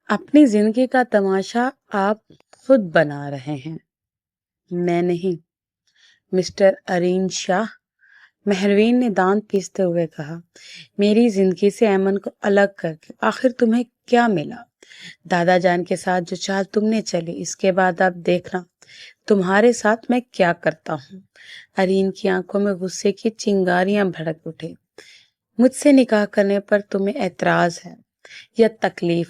اپنی زندگی کا تماشا آپ خود بنا رہے ہیں، میں نہیں۔ مسٹر ارین شاہ، مہروین نے دانت پیستے ہوئے کہا، میری زندگی سے ایمن کو الگ کر کے آخر تمہیں کیا ملا؟ دادا جان کے ساتھ جو چال تم نے چلی، اس کے بعد اب دیکھنا تمہارے ساتھ میں کیا کرتا ہوں۔ ارین کی آنکھوں میں غصے کی چنگاریاں بھڑک اٹھے۔ مجھ سے نکاح کرنے پر تمہیں اعتراض ہے یا تکلیف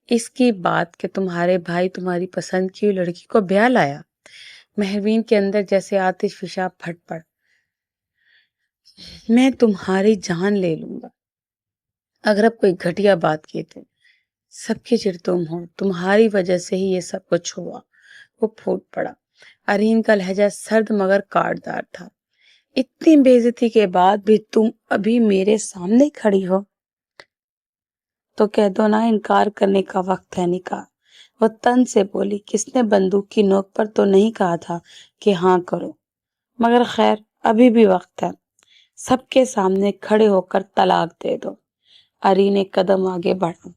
اس کی بات کہ تمہارے بھائی تمہاری پسند کی لڑکی کو بیاہ لایا؟ مہروین کے اندر جیسے آتش فشاں پھٹ پڑ۔ میں تمہاری جان لے لوں گا اگر اب کوئی گھٹیا بات کی تو۔ سب کی چڑ تم ہو، تمہاری وجہ سے ہی یہ سب کچھ ہوا۔ وہ پھوٹ پڑا۔ ارین کا لہجہ سرد مگر کاٹدار تھا۔ اتنی بے عزتی کے بعد بھی تم ابھی میرے سامنے کھڑی ہو تو کہہ دو نا، انکار کرنے کا وقت ہے نکاح۔ وہ تن سے بولی، کس نے بندوق کی نوک پر تو نہیں کہا تھا کہ ہاں کرو، مگر خیر ابھی بھی وقت ہے، سب کے سامنے کھڑے ہو کر طلاق دے دو۔ ارین ایک قدم آگے بڑھا،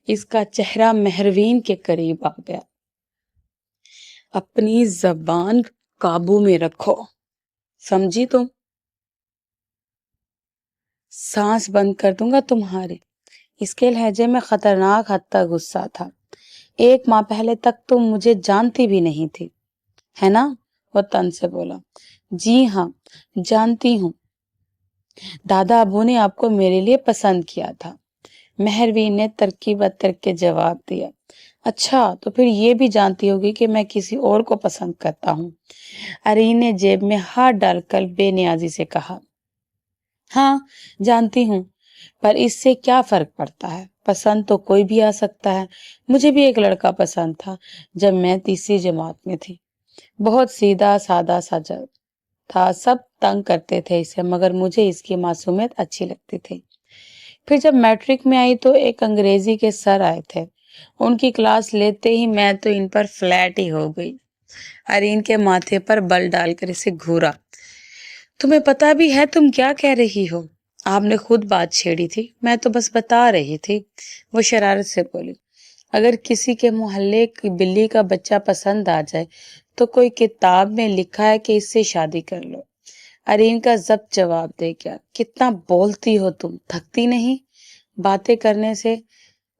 اس کا چہرہ مہروین کے قریب آ گیا۔ اپنی زبان قابو میں رکھو، سمجھی تم؟ سانس بند کر دوں گا تمہارے۔ اس کے لہجے میں خطرناک حد تک غصہ تھا۔ 1 ماہ پہلے تک تم مجھے جانتی بھی نہیں تھی، ہے نا؟ وہ تن سے بولا۔ جی ہاں، جانتی ہوں۔ دادا ابو نے آپ کو میرے لیے پسند کیا تھا۔ مہروین نے ترکی بتر کے جواب دیا۔ اچھا، تو پھر یہ بھی جانتی ہوگی کہ میں کسی اور کو پسند کرتا ہوں۔ ارین نے جیب میں ہاتھ ڈال کر بے نیازی سے کہا۔ ہاں جانتی ہوں، پر اس سے کیا فرق پڑتا ہے؟ پسند تو کوئی بھی آ سکتا ہے۔ مجھے بھی ایک لڑکا پسند تھا جب میں 3ری جماعت میں تھی۔ بہت سیدھا سادہ سا تھا، سب تنگ کرتے تھے اسے، مگر مجھے اس کی معصومیت اچھی لگتی تھی۔ پھر جب میٹرک میں آئی تو ایک انگریزی کے سر آئے تھے، ان کی کلاس لیتے ہی میں تو ان پر فلیٹ ہی ہو گئی۔ ارین کے ماتھے پر بل ڈال کر اسے گھورا۔ تمہیں پتا بھی ہے تم کیا کہہ رہی ہو؟ آپ نے خود بات چھیڑی تھی، میں تو بس بتا رہی تھی۔ وہ شرارت سے بولی۔ اگر کسی کے محلے کی بلی کا بچہ پسند آ جائے تو کوئی کتاب میں لکھا ہے کہ اس سے شادی کر لو۔ ارین کا ضبط جواب دے گیا۔ کتنا بولتی ہو تم، تھکتی نہیں؟ باتیں کرنے سے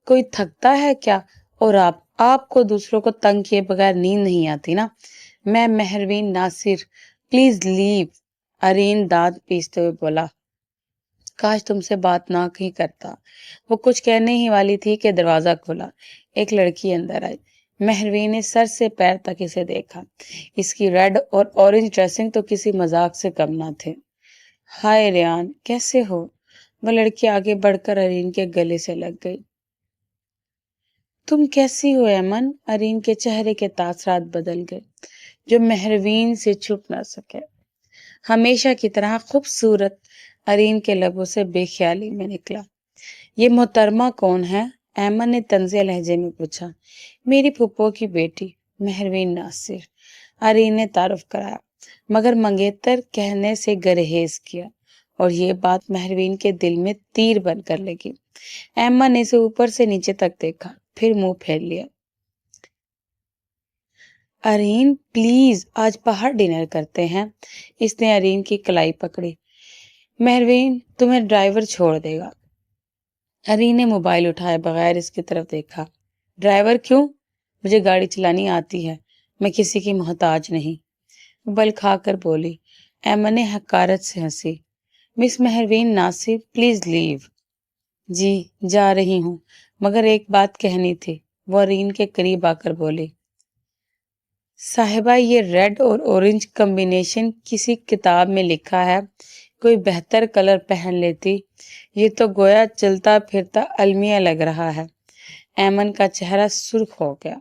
کوئی تھکتا ہے کیا؟ اور آپ کو دوسروں کو تنگ کیے بغیر نیند نہیں آتی نا؟ میں مہروین ناصر، پلیز لیو۔ ارین دانت پیستے ہوئے بولا، کاش تم سے بات نہ ہی کرتا۔ وہ کچھ کہنے ہی والی تھی کہ دروازہ کھلا، ایک لڑکی اندر آئی۔ مہروین نے سر سے پیر تک اسے دیکھا۔ اس کی ریڈ اور اورنج ڈریسنگ تو کسی مذاق سے کم نہ تھے۔ ہائے ریان، کیسے ہو؟ وہ لڑکی آگے بڑھ کر ارین کے گلے سے لگ گئی۔ تم کیسی ہو ایمن؟ ارین کے چہرے کے تاثرات بدل گئے جو مہروین سے چھپ نہ سکے۔ ہمیشہ کی طرح خوبصورت، ارین کے لبوں سے بے خیالی میں نکلا۔ یہ محترمہ کون ہے؟ ایمن نے طنزیہ لہجے میں پوچھا۔ میری پھپھو کی بیٹی، مہروین ناصر، ارین نے تعارف کرایا، مگر منگیتر کہنے سے گریز کیا، اور یہ بات مہروین کے دل میں تیر بن کر لگی۔ ایمن نے اسے اوپر سے نیچے تک دیکھا، پھر منہ پھیر لیا۔ ارین پلیز، آج باہر ڈنر کرتے ہیں۔ اس نے ارین کی کلائی پکڑی۔ مہروین تمہیں ڈرائیور چھوڑ دے گا۔ ارین نے موبائل اٹھائے بغیر اس کی طرف دیکھا۔ ڈرائیور کیوں؟ مجھے گاڑی چلانی آتی ہے، میں کسی کی محتاج نہیں۔ بل کھا کر بولی۔ ایمن نے حقارت سے ہنسی۔ مس مہروین ناصر، پلیز لیو۔ جی جا رہی ہوں، مگر ایک بات کہنی تھی۔ وہ ارین کے قریب آ کر بولی۔ صاحبہ، یہ ریڈ اور اورنج کمبینیشن کسی کتاب میں لکھا ہے، کوئی بہتر کلر پہن لیتی۔ یہ تو گویا چلتا پھرتا المیہ لگ رہا ہے۔ ایمن کا چہرہ سرخ ہو گیا۔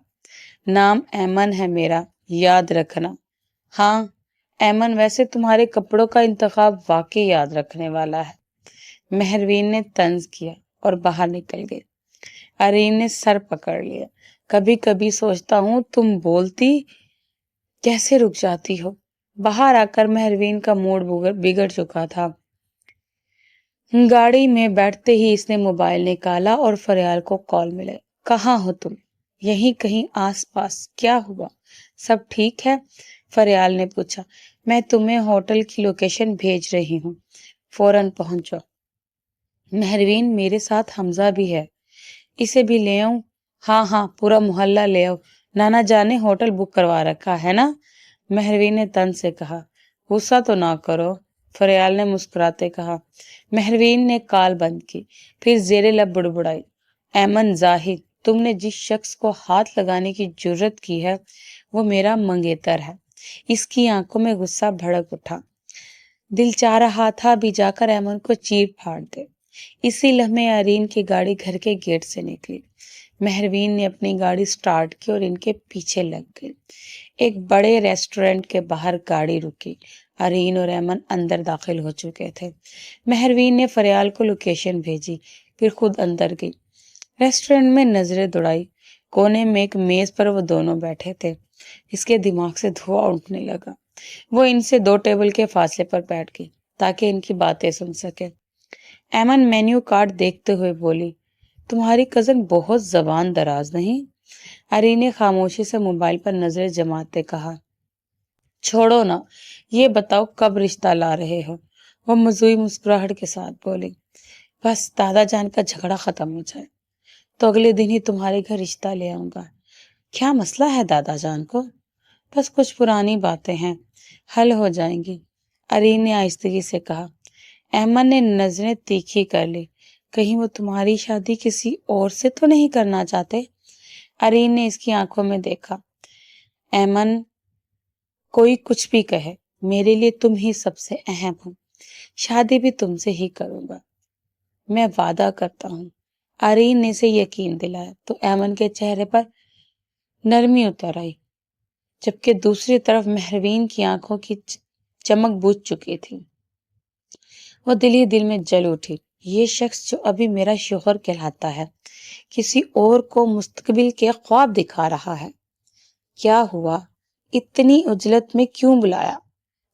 نام ایمن ہے میرا، یاد رکھنا۔ ہاں ایمن، ویسے تمہارے کپڑوں کا انتخاب واقعی یاد رکھنے والا ہے۔ مہروین نے طنز کیا اور باہر نکل گئی۔ ارین نے سر پکڑ لیا۔ کبھی کبھی سوچتا ہوں تم بولتی کیسے رک جاتی ہو۔ باہر آ کر مہروین کا موڈ بگڑ چکا تھا۔ گاڑی میں بیٹھتے ہی اس نے موبائل نکالا اور فریال کو کال ملے۔ کہاں ہو تم؟ یہیں کہیں آس پاس؟ کیا ہوا؟ سب ٹھیک ہے؟ فریال نے پوچھا۔ میں تمہیں ہوٹل کی لوکیشن بھیج رہی ہوں، فوراً پہنچو۔ مہروین، میرے ساتھ حمزہ بھی ہے، اسے بھی لے آؤں؟ ہاں ہاں، پورا محلہ لے آؤ، نانا جان نے ہوٹل بک کروا رکھا ہے نا؟ مہروین نے تن سے کہا۔ غصہ تو نہ کرو، فریال نے مسکراتے کہا۔ مہروین نے کال بند کی، پھر زیر لب بڑبڑائی۔ ایمن زاہد، تم نے جس شخص کو ہاتھ لگانے کی جرت کی ہے وہ میرا منگیتر ہے۔ اس کی آنکھوں میں غصہ بھڑک اٹھا۔ دل چاہ رہا تھا بھی جا کر ایمن کو چیر پھاڑ دے۔ اسی لمحے آرین کی گاڑی گھر کے گیٹ سے نکلی۔ مہروین نے اپنی گاڑی سٹارٹ کی اور ان کے پیچھے لگ گئی۔ ایک بڑے ریسٹورنٹ کے باہر گاڑی رکی۔ آرین اور ایمن اندر داخل ہو چکے تھے۔ مہروین نے فریال کو لوکیشن بھیجی، پھر خود اندر گئی۔ ریسٹورنٹ میں نظریں دوڑائی۔ کونے میں ایک میز پر وہ دونوں بیٹھے تھے۔ اس کے دماغ سے دھواں اٹھنے لگا۔ وہ ان سے 2 ٹیبل کے فاصلے پر بیٹھ گئی تاکہ ان کی باتیں سن سکے۔ ایمن مینیو کارڈ دیکھتے ہوئے بولی، تمہاری کزن بہت زبان دراز نہیں؟ آرین نے خاموشی سے موبائل پر نظریں جماتے کہا۔ چھوڑو نا، یہ بتاؤ کب رشتہ لا رہے ہو؟ وہ مزوئی مسکراہٹ کے ساتھ بولی۔ بس دادا جان کا جھگڑا ختم ہو جائے تو اگلے دن ہی تمہارے گھر رشتہ لے آؤں گا۔ کیا مسئلہ ہے دادا جان کو؟ بس کچھ پرانی باتیں ہیں، حل ہو جائیں گی، آرین نے آہستگی سے کہا۔ ایمن نے نظریں تیکھی کر لی۔ کہیں وہ تمہاری شادی کسی اور سے تو نہیں کرنا چاہتے؟ آرین نے اس کی آنکھوں میں دیکھا۔ ایمن، کوئی کچھ بھی کہے، میرے لیے تم ہی سب سے اہم ہو۔ شادی بھی تم سے ہی کروں گا، میں وعدہ کرتا ہوں۔ آرین نے اسے یقین دلایا تو ایمن کے چہرے پر نرمی اتر آئی، جبکہ دوسری طرف مہروین کی آنکھوں کی چمک بجھ چکی تھی۔ وہ دل ہی دل میں جل اٹھی۔ یہ شخص جو ابھی میرا شوہر کہلاتا ہے، کسی اور کو مستقبل کے خواب دکھا رہا ہے۔ کیا ہوا؟ اتنی عجلت میں کیوں بلایا؟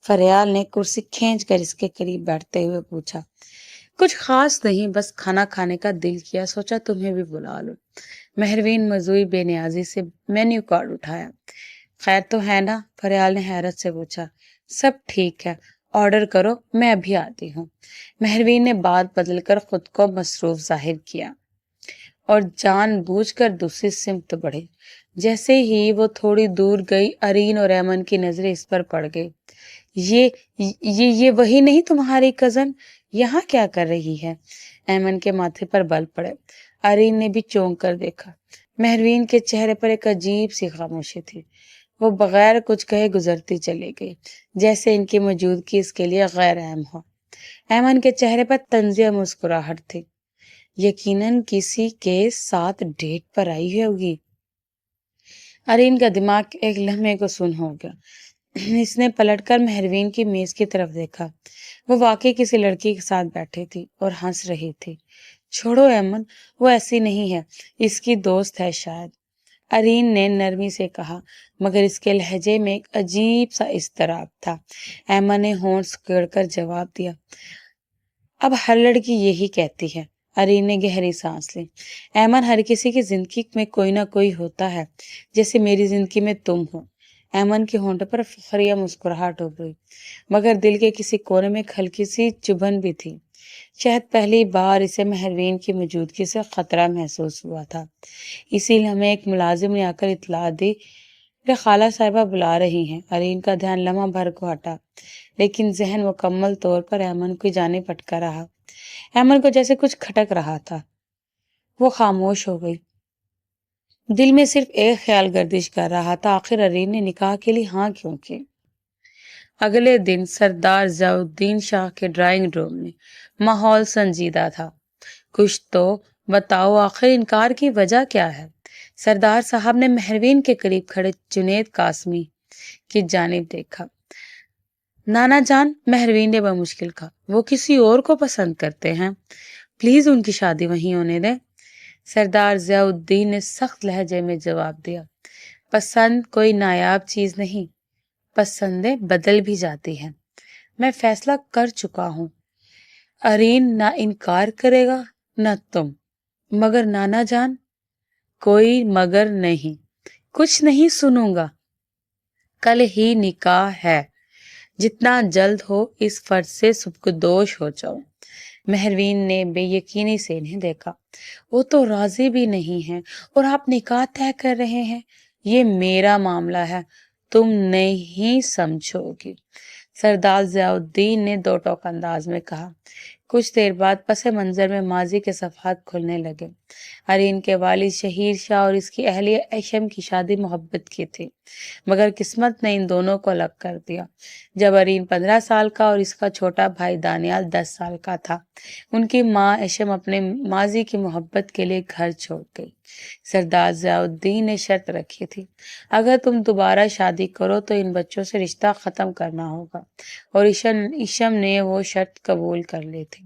فریال نے کرسی کھینچ کر اس کے قریب بیٹھتے ہوئے پوچھا۔ کچھ خاص نہیں، بس کھانا کھانے کا دل کیا، سوچا تمہیں بھی بلا لوں۔ مہروین مزوئی بے نیازی سے مینیو کارڈ اٹھایا۔ خیر تو ہے نا؟ فریال نے حیرت سے پوچھا۔ سب ٹھیک ہے، آرڈر کرو، میں ابھی آتی ہوں۔ مہروین نے بات بدل کر خود کو مصروف ظاہر کیا اور جان بوجھ کر دوسری سمت بڑھی۔ جیسے ہی وہ تھوڑی دور گئی، آرین اور ایمن کی نظریں اس پر پڑ گئی۔ یہ وہی نہیں تمہاری کزن؟ یہاں کیا کر رہی ہے؟ ایمن کے ماتھے پر بل پڑے۔ آرین نے بھی چونک کر دیکھا۔ مہروین کے چہرے پر ایک عجیب سی خاموشی تھی۔ وہ بغیر کچھ کہے گزرتی چلی گئی، جیسے ان کی موجودگی اس کے لیے غیر اہم ہو۔ ایمن کے چہرے پر طنزیہ مسکراہٹ تھی۔ یقیناً کسی کے ساتھ ڈیٹ پر آئی ہوگی۔ آرین کا دماغ ایک لمحے کو سن ہو گیا۔ اس نے پلٹ کر مہروین کی میز کی طرف دیکھا۔ وہ واقعی کسی لڑکی کے ساتھ بیٹھی تھی اور ہنس رہی تھی۔ چھوڑو ایمن، وہ ایسی نہیں ہے، اس کی دوست ہے شاید، آرین نے نرمی سے کہا، مگر اس کے لہجے میں ایک عجیب سا اضطراب تھا۔ ایمن نے ہونٹ سکیڑ کر جواب دیا، اب ہر لڑکی یہی کہتی ہے۔ آرین نے گہری سانس لی۔ ایمن، ہر کسی کی زندگی میں کوئی نہ کوئی ہوتا ہے، جیسے میری زندگی میں تم ہو۔ ایمن کے ہونٹوں پر فخریہ مسکراہٹ ہو گئی، مگر دل کے کسی کونے میں ایک ہلکی سی چبھن بھی تھی۔ شاید پہلی بار اسے مہروین کی موجودگی سے خطرہ محسوس ہوا تھا۔ اسی لمحے ایک ملازم نے آ کر اطلاع دی، میرے خالہ صاحبہ بلا رہی ہیں۔ آرین کا دھیان لمحہ بھر کو ہٹا، لیکن ذہن مکمل طور پر ایمن کی جانب بھٹکا رہا۔ ایمن کو جیسے کچھ کھٹک رہا تھا۔ وہ خاموش ہو گئی۔ دل میں صرف ایک خیال گردش کر رہا تھا، آخر آرین نے نکاح کے لیے ہاں کیوں کی؟ اگلے دن سردار ضیاء الدین شاہ کے ڈرائنگ روم میں ماحول سنجیدہ تھا۔ کچھ تو بتاؤ، آخر انکار کی وجہ کیا ہے؟ سردار صاحب نے مہروین کے قریب کھڑے جنید قاسمی کی جانب دیکھا۔ نانا جان، مہروین نے بمشکل کہا، وہ کسی اور کو پسند کرتے ہیں، پلیز ان کی شادی وہیں ہونے دیں۔ سردار ضیاء الدین نے سخت لہجے میں جواب دیا، پسند کوئی نایاب چیز نہیں، پسندیں بدل بھی جاتی ہیں، میں فیصلہ کر چکا ہوں۔ آرین نہ انکار کرے گا نہ تم، مگر نانا جان، کوئی مگر نہیں، کچھ نہیں سنوں گا، کل ہی نکاح ہے، جتنا جلد ہو اس فرض سے سبکدوش ہو جاؤ۔ مہروین نے بے یقینی سے انہیں دیکھا۔ وہ تو راضی بھی نہیں ہیں اور آپ نکاح طے کر رہے ہیں؟ یہ میرا معاملہ ہے، تم نہیں سمجھو گی، سردار ضیاء الدین نے دو ٹوک انداز میں کہا۔ کچھ دیر بعد پس منظر میں ماضی کے صفحات کھلنے لگے۔ ارین کے والد شہیر شاہ اور اس کی اہلیہ ایشم کی شادی محبت کی تھی، مگر قسمت نے ان دونوں کو الگ کر دیا۔ جب ارین 15 سال کا اور اس کا چھوٹا بھائی دانیال 10 سال کا تھا، ان کی ماں ایشم اپنے ماضی کی محبت کے لیے گھر چھوڑ گئی۔ سردار ضیاء الدین نے شرط رکھی تھی، اگر تم دوبارہ شادی کرو تو ان بچوں سے رشتہ ختم کرنا ہوگا، اور ایشم نے وہ شرط قبول کر لی تھی۔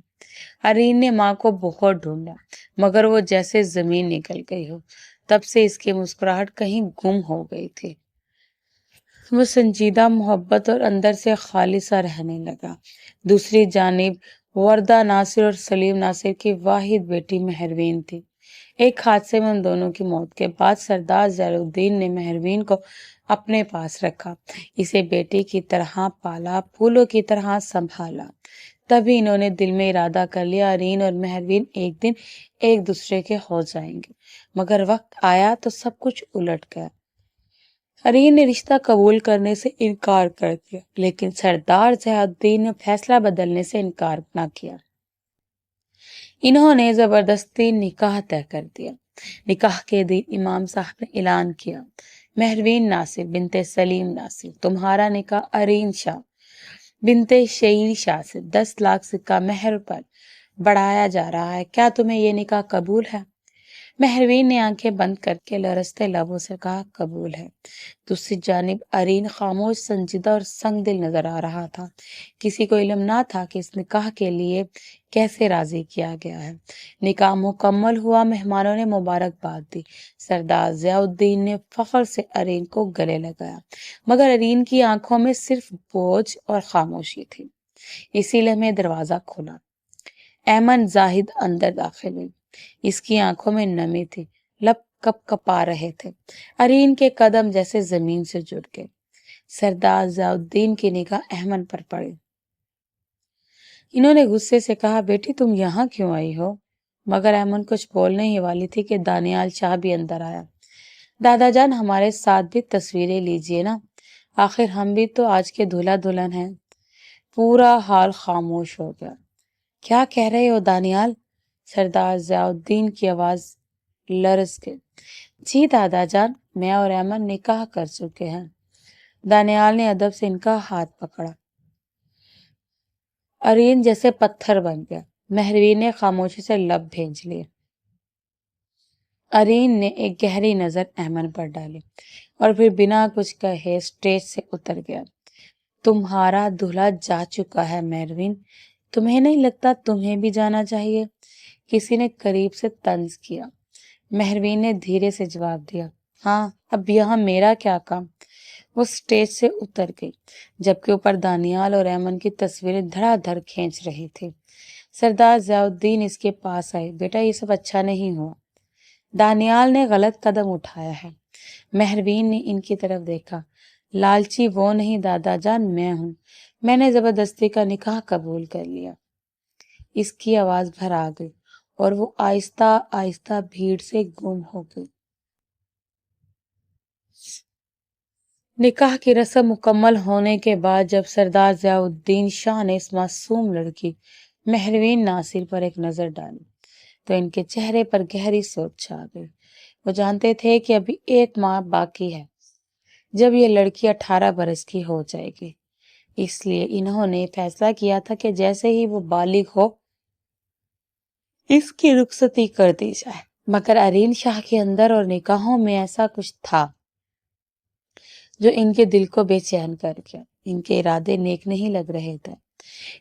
ارین نے ماں کو بہت ڈھونڈا، مگر وہ جیسے زمین نکل گئی ہو۔ تب سے اس کی مسکراہٹ کہیں گم ہو گئی تھی۔ وہ سنجیدہ محبت اور اندر سے خالصہ رہنے لگا۔ دوسری جانب وردہ ناصر اور سلیم ناصر کی واحد بیٹی مہروین تھی۔ ایک حادثے میں ان دونوں کی موت کے بعد سردار ضیاء الدین نے مہروین کو اپنے پاس رکھا، اسے بیٹی کی طرح پالا، پھولوں کی طرح سنبھالا۔ تبھی انہوں نے دل میں ارادہ کر لیا ارین اور مہروین ایک دن ایک دوسرے کے ہو جائیں گے، مگر وقت آیا تو سب کچھ الٹ گیا۔ ارین نے رشتہ قبول کرنے سے انکار کر دیا، لیکن سردار ضیاء الدین نے فیصلہ بدلنے سے انکار نہ کیا۔ انہوں نے زبردستی نکاح طے کر دیا۔ نکاح کے دن امام صاحب نے اعلان کیا، مہروین ناصر بنت سلیم ناصر، تمہارا نکاح ارین شاہ بنت شہیر شاہ سے 10 لاکھ سکہ مہر پر بڑھایا جا رہا ہے، کیا تمہیں یہ نکاح قبول ہے؟ مہروین نے آنکھیں بند کر کے لرزتے لبوں سے کہا، قبول ہے۔ دوسری جانب ارین خاموش، سنجیدہ اور سنگ دل نظر آ رہا تھا۔ کسی کو علم نہ تھا کہ اس نکاح کے لیے کیسے راضی کیا گیا ہے۔ نکاح مکمل ہوا، مہمانوں نے مبارکباد دی، سردار ضیاء الدین نے فخر سے ارین کو گلے لگایا، مگر ارین کی آنکھوں میں صرف بوجھ اور خاموشی تھی۔ اسی لمحے دروازہ کھلا، ایمن زاہد اندر داخل ہوئی، اس کی آنکھوں میں نمی تھی، لب کپ کپا رہے تھے، ارین کے قدم جیسے زمین سے جڑ گئے۔ سردار ضیاء الدین کی نگاہ ایمن پر پڑی۔ انہوں نے غصے سے کہا، بیٹی تم یہاں کیوں آئی ہو؟ مگر ایمن کچھ بولنے ہی والی تھی کہ دانیال شاہ بھی اندر آیا۔ دادا جان ہمارے ساتھ بھی تصویریں لیجئے نا، آخر ہم بھی تو آج کے دلہا دلہن ہیں۔ پورا حال خاموش ہو گیا۔ کیا کہہ رہے ہو دانیال؟ سردار ضیاء الدین کی آواز لرز گئی۔ جی دادا جان، میں اور ایمن نکاح کر چکے ہیں۔ دانیال نے ادب سے ان کا ہاتھ پکڑا۔ ارین جیسے پتھر بن گیا۔ مہروین نے خاموشی سے لب بھیج لیے۔ ارین نے ایک گہری نظر ایمن پر ڈالی اور پھر بنا کچھ کہے اسٹیج سے اتر گیا۔ تمہارا دلہا جا چکا ہے مہروین، تمہیں نہیں لگتا تمہیں بھی جانا چاہیے؟ کسی نے قریب سے طنز کیا۔ مہروین نے دھیرے سے جواب دیا، ہاں، اب یہاں میرا کیا کام؟ وہ اسٹیج سے اتر گئی، جبکہ اوپر دانیال اور ایمن کی تصویریں دھڑا دھڑ کھینچ رہی تھی۔ سردار ضیاء الدین اس کے پاس آئے، بیٹا یہ سب اچھا نہیں ہوا، دانیال نے غلط قدم اٹھایا ہے۔ مہروین نے ان کی طرف دیکھا، لالچی وہ نہیں دادا جان، میں ہوں، میں نے زبردستی کا نکاح قبول کر لیا۔ اس کی آواز بھر آ گئی اور وہ آہستہ آہستہ بھیڑ سے گم ہو گئی۔ نکاح کی رسم مکمل ہونے کے بعد جب سردار ضیاء الدین شاہ نے اس معصوم لڑکی مہروین ناصر پر ایک نظر ڈالی تو ان کے چہرے پر گہری سوچ چھا گئی۔ وہ جانتے تھے کہ ابھی ایک ماہ باقی ہے جب یہ لڑکی 18 برس کی ہو جائے گی، اس لیے انہوں نے فیصلہ کیا تھا کہ جیسے ہی وہ بالغ ہو اس کی رخصتی کر دی جائے۔ مگر ارین شاہ کے اندر اور نکاحوں میں ایسا کچھ تھا جو ان کے دل کو بے چین کر گیا۔ ان کے ارادے نیک نہیں لگ رہے تھے۔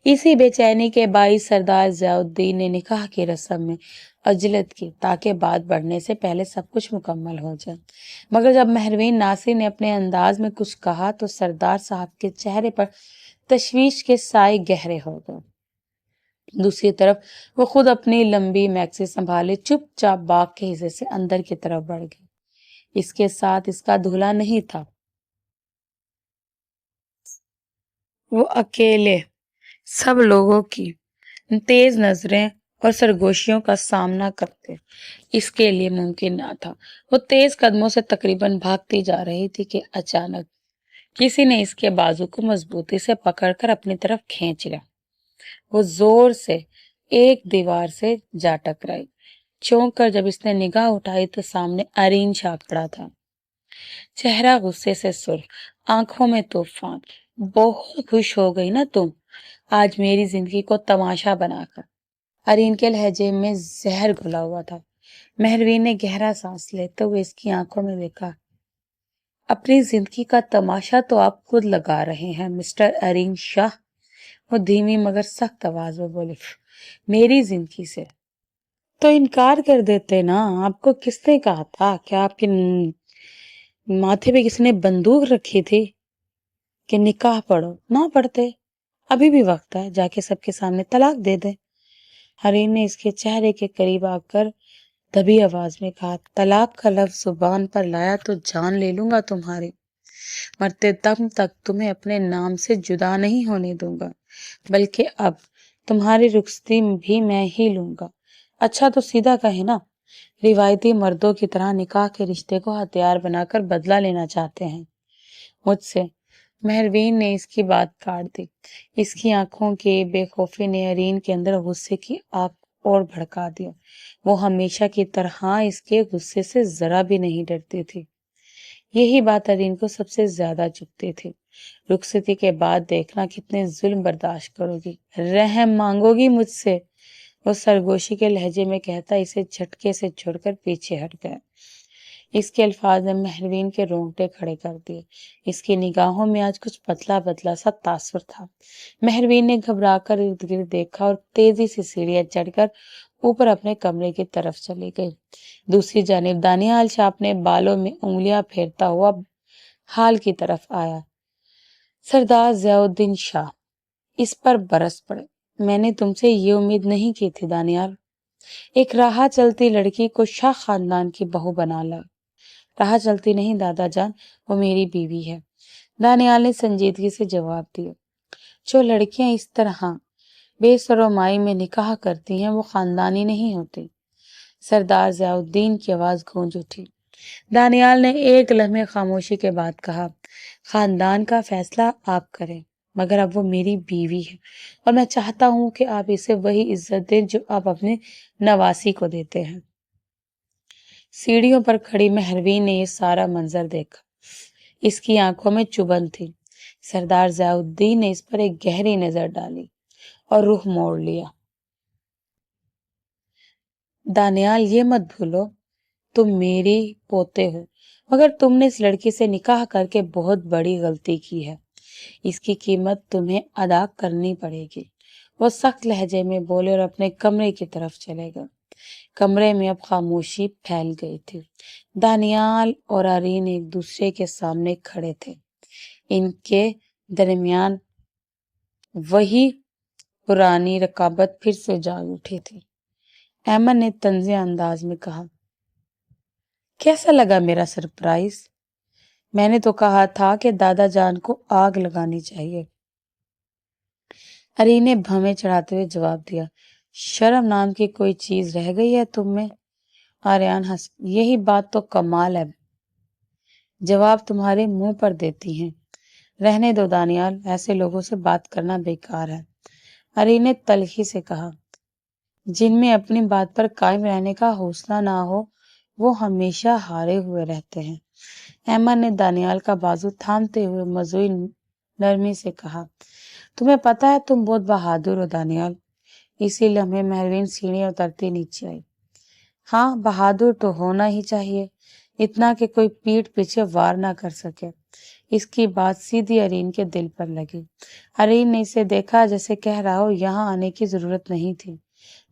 اسی بے چینی کے باعث سردار ضیاء الدین نے نکاح کی رسم میں عجلت کی تاکہ بات بڑھنے سے پہلے سب کچھ مکمل ہو جائے۔ مگر جب مہروین ناصر نے اپنے انداز میں کچھ کہا تو سردار صاحب کے چہرے پر تشویش کے سائے گہرے ہو گئے۔ دوسری طرف وہ خود اپنی لمبی میکسی سنبھالے چپ چاپ باغ کے حصے سے اندر کی طرف بڑھ گئی۔ اس کے ساتھ اس کا دھلا نہیں تھا، وہ اکیلے سب لوگوں کی تیز نظریں اور سرگوشیوں کا سامنا کرتے اس کے لیے ممکن نہ تھا۔ وہ تیز قدموں سے تقریباً بھاگتی جا رہی تھی کہ اچانک کسی نے اس کے بازو کو مضبوطی سے پکڑ کر اپنی طرف کھینچ لیا۔ وہ زور سے ایک دیوار سے جا ٹکرائی۔ چونک کر جب اس نے نگاہ اٹھائی تو سامنے ارین شاہ کھڑا تھا، چہرہ غصے سے سرخ، آنکھوں میں طوفان۔ بہت خوش ہو گئی نا تم آج میری زندگی کو تماشا بنا کر؟ ارین کے لہجے میں زہر گھلا ہوا تھا۔ مہروین نے گہرا سانس لیتے ہوئے اس کی آنکھوں میں دیکھا۔ اپنی زندگی کا تماشا تو آپ خود لگا رہے ہیں مسٹر ارین شاہ، وہ دھیمی مگر سخت آواز میں بولے۔ میری زندگی سے تو انکار کر دیتے نا، آپ کو کس نے کہا تھا؟ کیا آپ کے ماتھے پہ کس نے بندوق رکھی تھی کہ نکاح پڑھو؟ نہ پڑھتے، ابھی بھی وقت ہے، جا کے سب کے سامنے طلاق دے دیں۔ ارین نے اس کے چہرے کے قریب آ کر دبی آواز میں کہا، طلاق کا لفظ زبان پر لایا تو جان لے لوں گا تمہاری، مرتے دم تک تمہیں اپنے نام سے جدا نہیں ہونے دوں گا، بلکہ اب تمہاری رخصتی بھی میں ہی لوں گا۔ اچھا تو سیدھا کہے نا، روایتی مردوں کی طرح نکاح کے رشتے کو ہتھیار بنا کر بدلہ لینا چاہتے ہیں مجھ سے؟ مہروین نے اس کی بات کاٹ دی۔ اس کی آنکھوں کی بے خوفی نے ارین کے اندر غصے کی آگ اور بھڑکا دیا۔ وہ ہمیشہ کی طرح اس کے غصے سے ذرا بھی نہیں ڈرتی تھی۔ یہی بات ارین کو سب سے زیادہ چبھتی تھی۔ رخصتی کے بعد دیکھنا کتنے ظلم برداشت کرو گی، رحم مانگو گی مجھ سے، وہ سرگوشی کے لہجے میں کہتا اسے جھٹکے سے چھوڑ کر پیچھے ہٹ گیا۔ اس کے الفاظ نے مہروین کے رونگٹے کھڑے کر دیے۔ اس کی نگاہوں میں آج کچھ پتلا پتلا سا تاثر تھا۔ مہروین نے گھبرا کر ارد گرد دیکھا اور تیزی سے سیڑھیاں چڑھ کر اوپر اپنے کمرے کی طرف چلی گئی۔ دوسری جانب دانیال شاہ اپنے بالوں میں انگلیاں پھیرتا ہوا ہال کی طرف آیا۔ سردار ضیاء الدین شاہ اس پر برس پڑے۔ میں نے تم سے یہ امید نہیں کی تھی دانیال، ایک راہ چلتی لڑکی کو شاہ خاندان کی بہو بنا لا۔ راہ چلتی نہیں دادا جان، وہ میری بیوی ہے، دانیال نے سنجیدگی سے جواب دیا۔ جو لڑکیاں اس طرح بے سر و مائی میں نکاح کرتی ہیں وہ خاندانی نہیں ہوتی۔ سردار ضیاء الدین کی آواز گونج اٹھی۔ دانیال نے ایک لمحے خاموشی کے بعد کہا، خاندان کا فیصلہ آپ کریں، مگر اب وہ میری بیوی ہے اور میں چاہتا ہوں کہ آپ اسے وہی عزت دیں جو آپ اپنے نواسی کو دیتے ہیں۔ سیڑھیوں پر کھڑی مہروین نے یہ سارا منظر دیکھا۔ اس کی آنکھوں میں چبھن تھی۔ سردار ضیاء الدین نے اس پر ایک گہری نظر ڈالی اور رخ موڑ لیا۔ دانیال یہ مت بھولو تم میری پوتے ہو، مگر تم نے اس لڑکی سے نکاح کر کے بہت بڑی غلطی کی ہے، اس کی قیمت تمہیں ادا کرنی پڑے گی، وہ سخت لہجے میں بولے اور اپنے کمرے کی طرف چلے گئے۔ کمرے میں اب خاموشی پھیل گئی تھی۔ دانیال اور ارین ایک دوسرے کے سامنے کھڑے تھے، ان کے درمیان وہی پرانی رقابت پھر سے جاگ اٹھی تھی۔ ایمن نے طنزیہ انداز میں کہا، کیسا لگا میرا سرپرائز؟ میں نے تو کہا تھا کہ دادا جان کو آگ لگانی چاہیے۔ ارین نے بھویں چڑھاتے ہوئے جواب دیا، شرم نام کی کوئی چیز رہ گئی ہے تم میں؟ آریان ہنس، یہی بات تو کمال ہے، جواب تمہارے منہ پر دیتی ہیں۔ رہنے دو دانیال، ایسے لوگوں سے بات کرنا بیکار ہے، ارین نے تلخی سے کہا۔ جن میں اپنی بات پر قائم رہنے کا حوصلہ نہ ہو وہ ہمیشہ ہارے ہوئے رہتے ہیں۔ ایمن نے دانیال کا بازو تھامتے ہوئے مزوئی نرمی سے کہا، تمہیں پتہ ہے تم بہت بہادر ہو دانیال۔ اسی لمحے مہروین سیڑھیاں اترتی نیچے آئی۔ ہاں بہادر تو ہونا ہی چاہیے، اتنا کہ کوئی پیٹھ پیچھے وار نہ کر سکے۔ اس کی بات سیدھی ارین کے دل پر لگی۔ ارین نے اسے دیکھا جیسے کہہ رہا ہو یہاں آنے کی ضرورت نہیں تھی،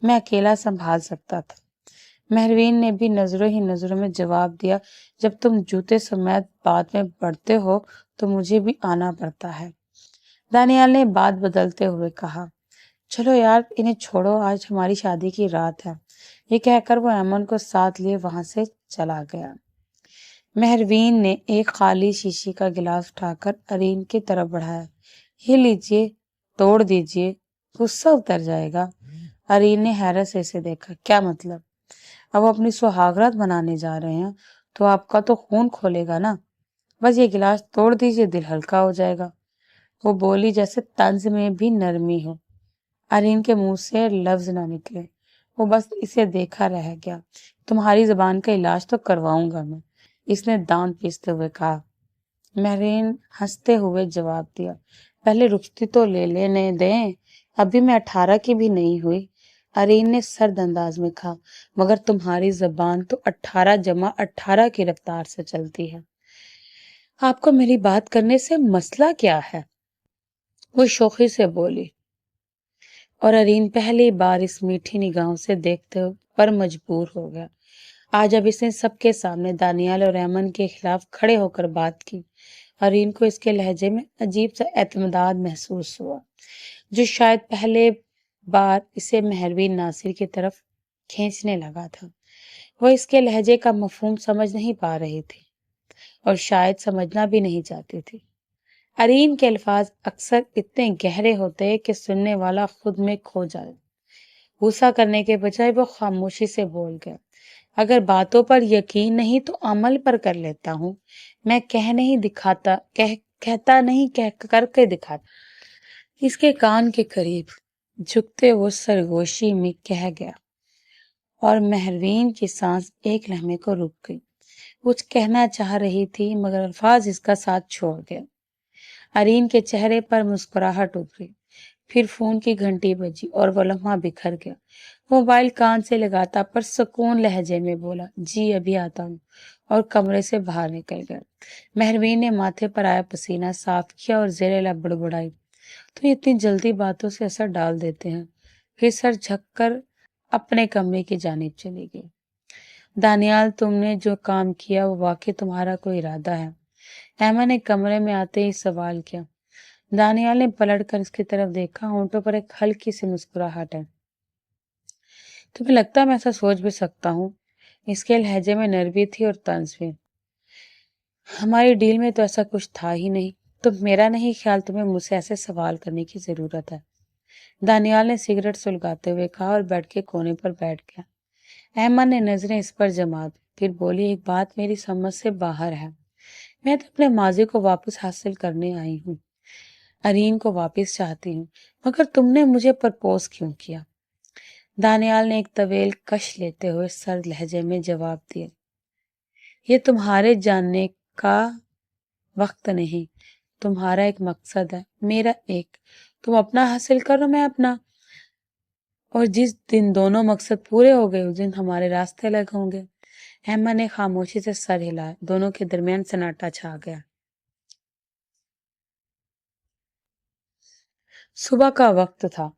میں اکیلا سنبھال سکتا تھا۔ مہروین نے بھی نظروں ہی نظروں میں جواب دیا، جب تم جوتے سمیت بات میں بڑھتے ہو تو مجھے بھی آنا پڑتا ہے۔ دانیال نے بات بدلتے ہوئے کہا، چلو یار انہیں چھوڑو، آج ہماری شادی کی رات ہے، یہ کہہ کر وہ ایمن کو ساتھ لیے وہاں سے چلا گیا۔ مہروین نے ایک خالی شیشے کا گلاس اٹھا کر ارین کی طرف بڑھایا۔ یہ لیجیے، توڑ دیجیے، غصہ اتر جائے گا۔ ارین نے حیرت سے اسے دیکھا۔ کیا مطلب؟ اب وہ اپنی سہاگرات بنانے جا رہے ہیں تو آپ کا تو خون کھولے گا نا، بس یہ گلاس توڑ دیجیے، دل ہلکا ہو جائے گا۔ وہ بولی جیسے طنز میں بھی نرمی ہو۔ ارین کے منہ سے لفظ نہ نکلے، وہ بس اسے دیکھا رہ گیا۔ تمہاری زبان کا علاج تو کرواؤں گا میں، اس نے دانت پیستے ہوئے کہا۔ مہرین ہنستے ہوئے جواب دیا، پہلے رخصتی تو لے لینے دیں، ابھی میں 18 کی بھی نہیں ہوئی۔ ارین نے سرد انداز میں کہا، مگر تمہاری زبان تو 18 کی رفتار سے چلتی ہے۔ آپ کو میری بات کرنے سے مسئلہ کیا ہے؟ وہ شوخی سے بولی، اور ارین پہلی بار اس میٹھی نگاہوں سے دیکھتے پر مجبور ہو گیا۔ آج اب اس نے سب کے سامنے دانیال اور ایمن کے خلاف کھڑے ہو کر بات کی۔ ارین کو اس کے لہجے میں عجیب سا اعتماد محسوس ہوا، جو شاید پہلے بار اسے مہروین ناصر کی طرف کھینچنے لگا تھا۔ وہ اس کے لہجے کا مفہوم سمجھ نہیں پا رہی تھی اور شاید سمجھنا بھی نہیں چاہتی تھی۔ ارین کے الفاظ اکثر اتنے گہرے ہوتے کہ سننے والا خود میں کھو جائے۔ غصہ کرنے کے بجائے وہ خاموشی سے بول گیا، اگر باتوں پر یقین نہیں تو عمل پر کر لیتا ہوں، میں کہتا نہیں کر کے دکھاتا۔ اس کے کان کے قریب جھکتے وہ سرگوشی میں کہہ گیا، اور مہروین کی سانس ایک لمحے کو رک گئی۔ کچھ کہنا چاہ رہی تھی مگر الفاظ اس کا ساتھ چھوڑ گیا۔ ارین کے چہرے پر مسکراہٹ ابھری، پھر فون کی گھنٹی بجی اور وہ لمحہ بکھر گیا۔ موبائل کان سے لگاتا پر سکون لہجے میں بولا، جی ابھی آتا ہوں، اور کمرے سے باہر نکل گیا۔ مہروین نے ماتھے پر آیا پسینہ صاف کیا اور زیر لب بڑبڑائی، تو اتنی جلدی باتوں سے اثر ڈال دیتے ہیں۔ پھر سر جھک کر اپنے کمرے کی جانب چلی گئی۔ دانیال، تم نے جو کام کیا وہ واقعی تمہارا کوئی ارادہ ہے؟ ایمن نے کمرے میں آتے ہی سوال کیا۔ دانیال نے پلٹ کر اس کی طرف دیکھا، ہونٹوں پر ایک ہلکی سی مسکراہٹ ہے۔ تمہیں لگتا ہے میں ایسا سوچ بھی سکتا ہوں؟ اس کے لہجے میں نرمی تھی اور طنز بھی۔ ہماری ڈیل میں تو ایسا کچھ تھا ہی نہیں، تو میرا نہیں خیال تمہیں مجھ سے ایسے سوال کرنے کی ضرورت ہے، دانیال نے سگریٹ سلگاتے ہوئے کہا اور بیڈ کے کونے پر بیٹھ گیا۔ ایمن نے نظریں اس پر جما دی، پھر بولی، ایک بات میری سمجھ سے باہر ہے، میں تو اپنے ماضی کو واپس حاصل کرنے آئی ہوں، ارین کو واپس چاہتی ہوں، مگر تم نے مجھے پرپوز کیوں کیا؟ دانیال نے ایک طویل کش لیتے ہوئے سرد لہجے میں جواب دیا، یہ تمہارے جاننے کا وقت نہیں، تمہارا ایک مقصد ہے، میرا ایک، تم اپنا حاصل کرو، میں اپنا، اور جس دن دونوں مقصد پورے ہو گئے اس دن ہمارے راستے الگ ہوں گے۔ ایمن نے خاموشی سے سر ہلایا، دونوں کے درمیان سناٹا چھا گیا۔ صبح کا وقت تھا،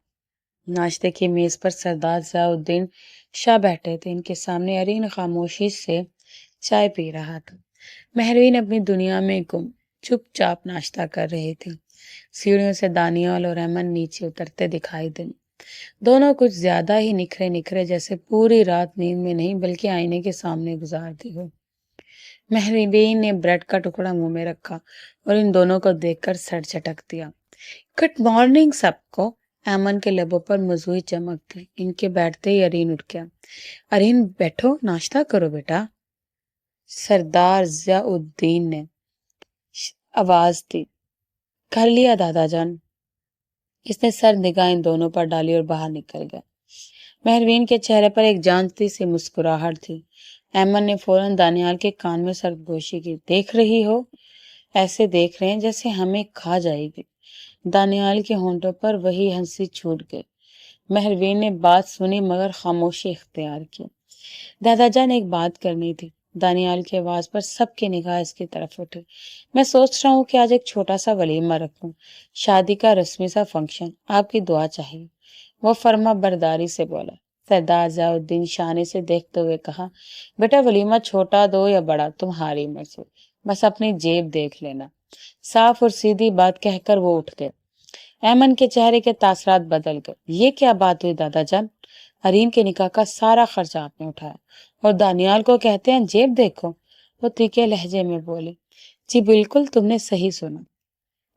ناشتے کی میز پر سردار ضیاء الدین شاہ بیٹھے تھے، ان کے سامنے ارین خاموشی سے چائے پی رہا تھا۔ مہروین اپنی دنیا میں گم چپ چاپ ناشتہ کر رہی تھی۔ سیڑھیوں سے دانیال اور ایمن نیچے اترتے دکھائی دیں، دونوں کچھ زیادہ ہی نکھرے جیسے پوری رات نیند میں نہیں بلکہ آئینے کے سامنے گزارتی ہو۔ مہروین نے بریڈ کا ٹکڑا منہ میں رکھا اور ان دونوں کو دیکھ کر سر چٹک دیا۔ گڈ مارننگ سب کو۔ ایمن کے لبوں پر مزوئی چمک تھی۔ ان کے بیٹھتے ہی ارین اٹھ گیا۔ ارین بیٹھو، ناشتہ کرو بیٹا، سردار ضیاء الدین نے آواز دی۔ کر لیا دادا جان۔ اس نے سر نگاہ ان دونوں پر ڈالی اور باہر نکل گیا۔ مہروین کے چہرے پر ایک جانتی سی مسکراہٹ تھی۔ ایمن نے فوراً دانیال کے کان میں سرگوشی کی، دیکھ رہی ہو، ایسے دیکھ رہے ہیں جیسے ہمیں کھا جائے گی۔ دانیال کے ہونٹوں پر وہی ہنسی چھوٹ گئی۔ مہروین نے بات سنی مگر خاموشی اختیار کی۔ دادا جان، ایک بات کرنی تھی۔ دانیال کی آواز پر سب کی نگاہ اس کی طرف اٹھی۔ میں سوچ رہا ہوں کہ آج ایک چھوٹا سا ولیمہ رکھوں، شادی کا رسمی سا فنکشن، آپ کی دعا چاہیے۔ وہ فرما برداری سے بولا۔ سردار ضیاء الدین شانے سے دیکھتے ہوئے کہا، بیٹا ولیمہ چھوٹا دو یا بڑا تمہاری مرضی، بس اپنی جیب دیکھ لینا۔ صاف اور سیدھی بات کہہ کر وہ اٹھ گئے۔ ایمن کے چہرے کے تاثرات بدل گئے. یہ کیا بات ہوئی دادا جان؟ ارین کے نکاح کا سارا خرچہ آپ نے اٹھایا اور دانیال کو کہتے ہیں جیب دیکھو. وہ تیکھے لہجے میں بولی. جی بالکل، تم نے صحیح سنا.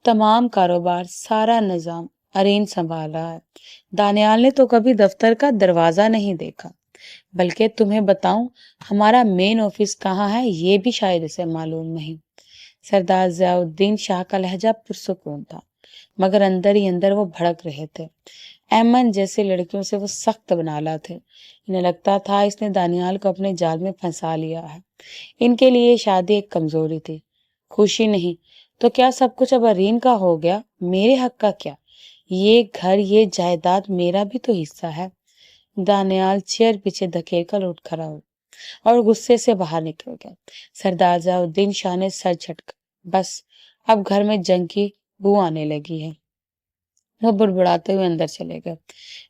تمام کاروبار، سارا نظام ارین سنبھال رہا ہے. دانیال نے تو کبھی دفتر کا دروازہ نہیں دیکھا. بلکہ تمہیں بتاؤں، ہمارا مین آفس کہاں ہے یہ بھی شاید اسے معلوم نہیں. سردار ضیاء الدین شاہ کا لہجہ پرسکون تھا، مگر اندر ہی اندر وہ بھڑک رہے تھے. ایمن جیسے لڑکیوں سے وہ سخت بنالا تھے. انہیں لگتا تھا اس نے دانیال کو اپنے جال میں پھنسا لیا ہے. ان کے لیے شادی ایک کمزوری تھی، خوشی نہیں. تو کیا سب کچھ اب ارین کا ہو گیا؟ میرے حق کا کیا؟ یہ گھر، یہ جائیداد میرا بھی تو حصہ ہے. دانیال چیئر پیچھے دھکیل کر اٹھ کھڑا ہو اور غصے سے باہر نکل گیا. سردار ضیاء الدین شاہ نے سر جھٹکا. بس اب گھر میں جنگ کی بو آنے لگی ہے. وہ بڑبڑاتے ہوئے اندر چلے گئے.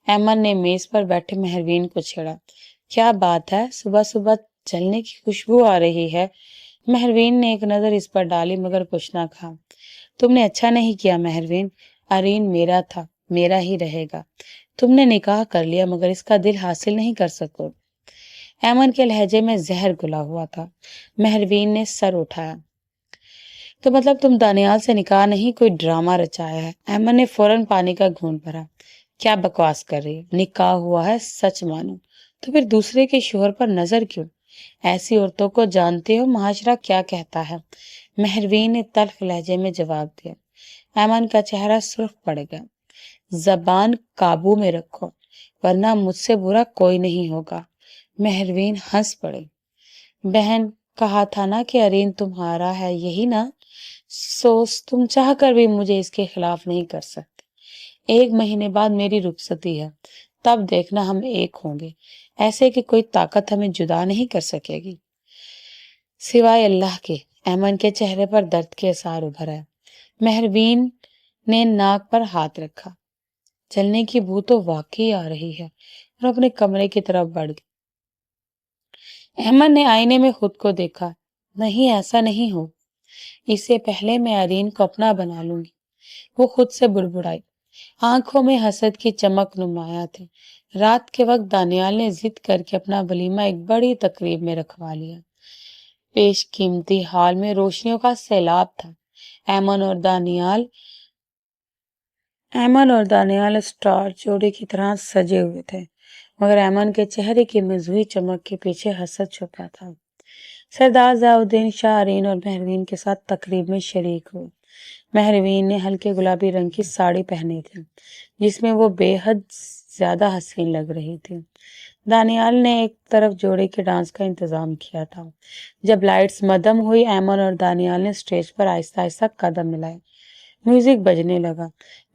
ایمن نے میز پر بیٹھے مہروین کو چھیڑا. کیا بات ہے، صبح صبح جلنے کی خوشبو آ رہی ہے. مہروین نے ایک نظر اس پر ڈالی مگر کچھ نہ کہا. تم نے اچھا نہیں کیا مہروین. ارین میرا تھا، میرا ہی رہے گا. تم نے نکاح کر لیا مگر اس کا دل حاصل نہیں کر سکو. ایمن کے لہجے میں زہر گھلا ہوا تھا. مہروین نے سر اٹھایا. تو مطلب تم دانیال سے نکاح نہیں، کوئی ڈرامہ رچایا ہے؟ ایمن نے فوراً پانی کا گھونٹ بھرا. کیا بکواس کر رہی ہے؟ نکاح ہوا ہے، سچ مانو. تو پھر دوسرے کے شوہر پر نظر کیوں؟ ایسی عورتوں کو جانتے ہو معاشرہ کیا کہتا ہے؟ مہروین نے تلخ لہجے میں جواب دیا. ایمن کا چہرہ سرخ پڑ گیا. زبان قابو میں رکھو ورنہ مجھ سے برا کوئی نہیں ہوگا. مہروین ہنس پڑے. بہن، کہا تھا نا کہ ارین تمہارا ہے، یہی نا؟ سوچ تم چاہ کر بھی مجھے اس کے خلاف نہیں کر سکتے. 1 مہینے بعد میری رخصتی ہے، تب دیکھنا ہم ایک ہوں گے، ایسے کہ کوئی طاقت ہمیں جدا نہیں کر سکے گی سوائے اللہ کے. ایمن کے چہرے پر درد کے اثار ابھر آئے. مہروین نے ناک پر ہاتھ رکھا. جلنے کی بو تو واقعی آ رہی ہے، اور اپنے کمرے کی طرف بڑھ گئی. احمد نے آئینے میں خود کو دیکھا. نہیں، ایسا نہیں ہو. اس سے پہلے میں ارین کو اپنا بنا لوں گی. وہ خود سے بڑبڑائی. آنکھوں میں حسد کی چمک نمایاں تھی. رات کے وقت دانیال نے ضد کر کے اپنا ولیمہ ایک بڑی تقریب میں رکھوا لیا. پیش قیمتی ہال میں روشنیوں کا سیلاب تھا. ایمن اور دانیال اسٹار جوڑے کی طرح سجے ہوئے تھے، مگر ایمن کے چہرے کی مزوحی چمک کے پیچھے حسد چھپا تھا. سردار ضیاء الدین شاہ ارین اور مہروین کے ساتھ تقریب میں شریک ہوئے. مہروین نے ہلکے گلابی رنگ کی ساڑی پہنی تھی جس میں وہ بے حد زیادہ حسین لگ رہی تھی. دانیال نے ایک طرف جوڑے کے ڈانس کا انتظام کیا تھا. جب لائٹس مدھم ہوئی، ایمن اور دانیال نے اسٹیج پر آہستہ آہستہ قدم ملائے. میوزک بجنے لگا.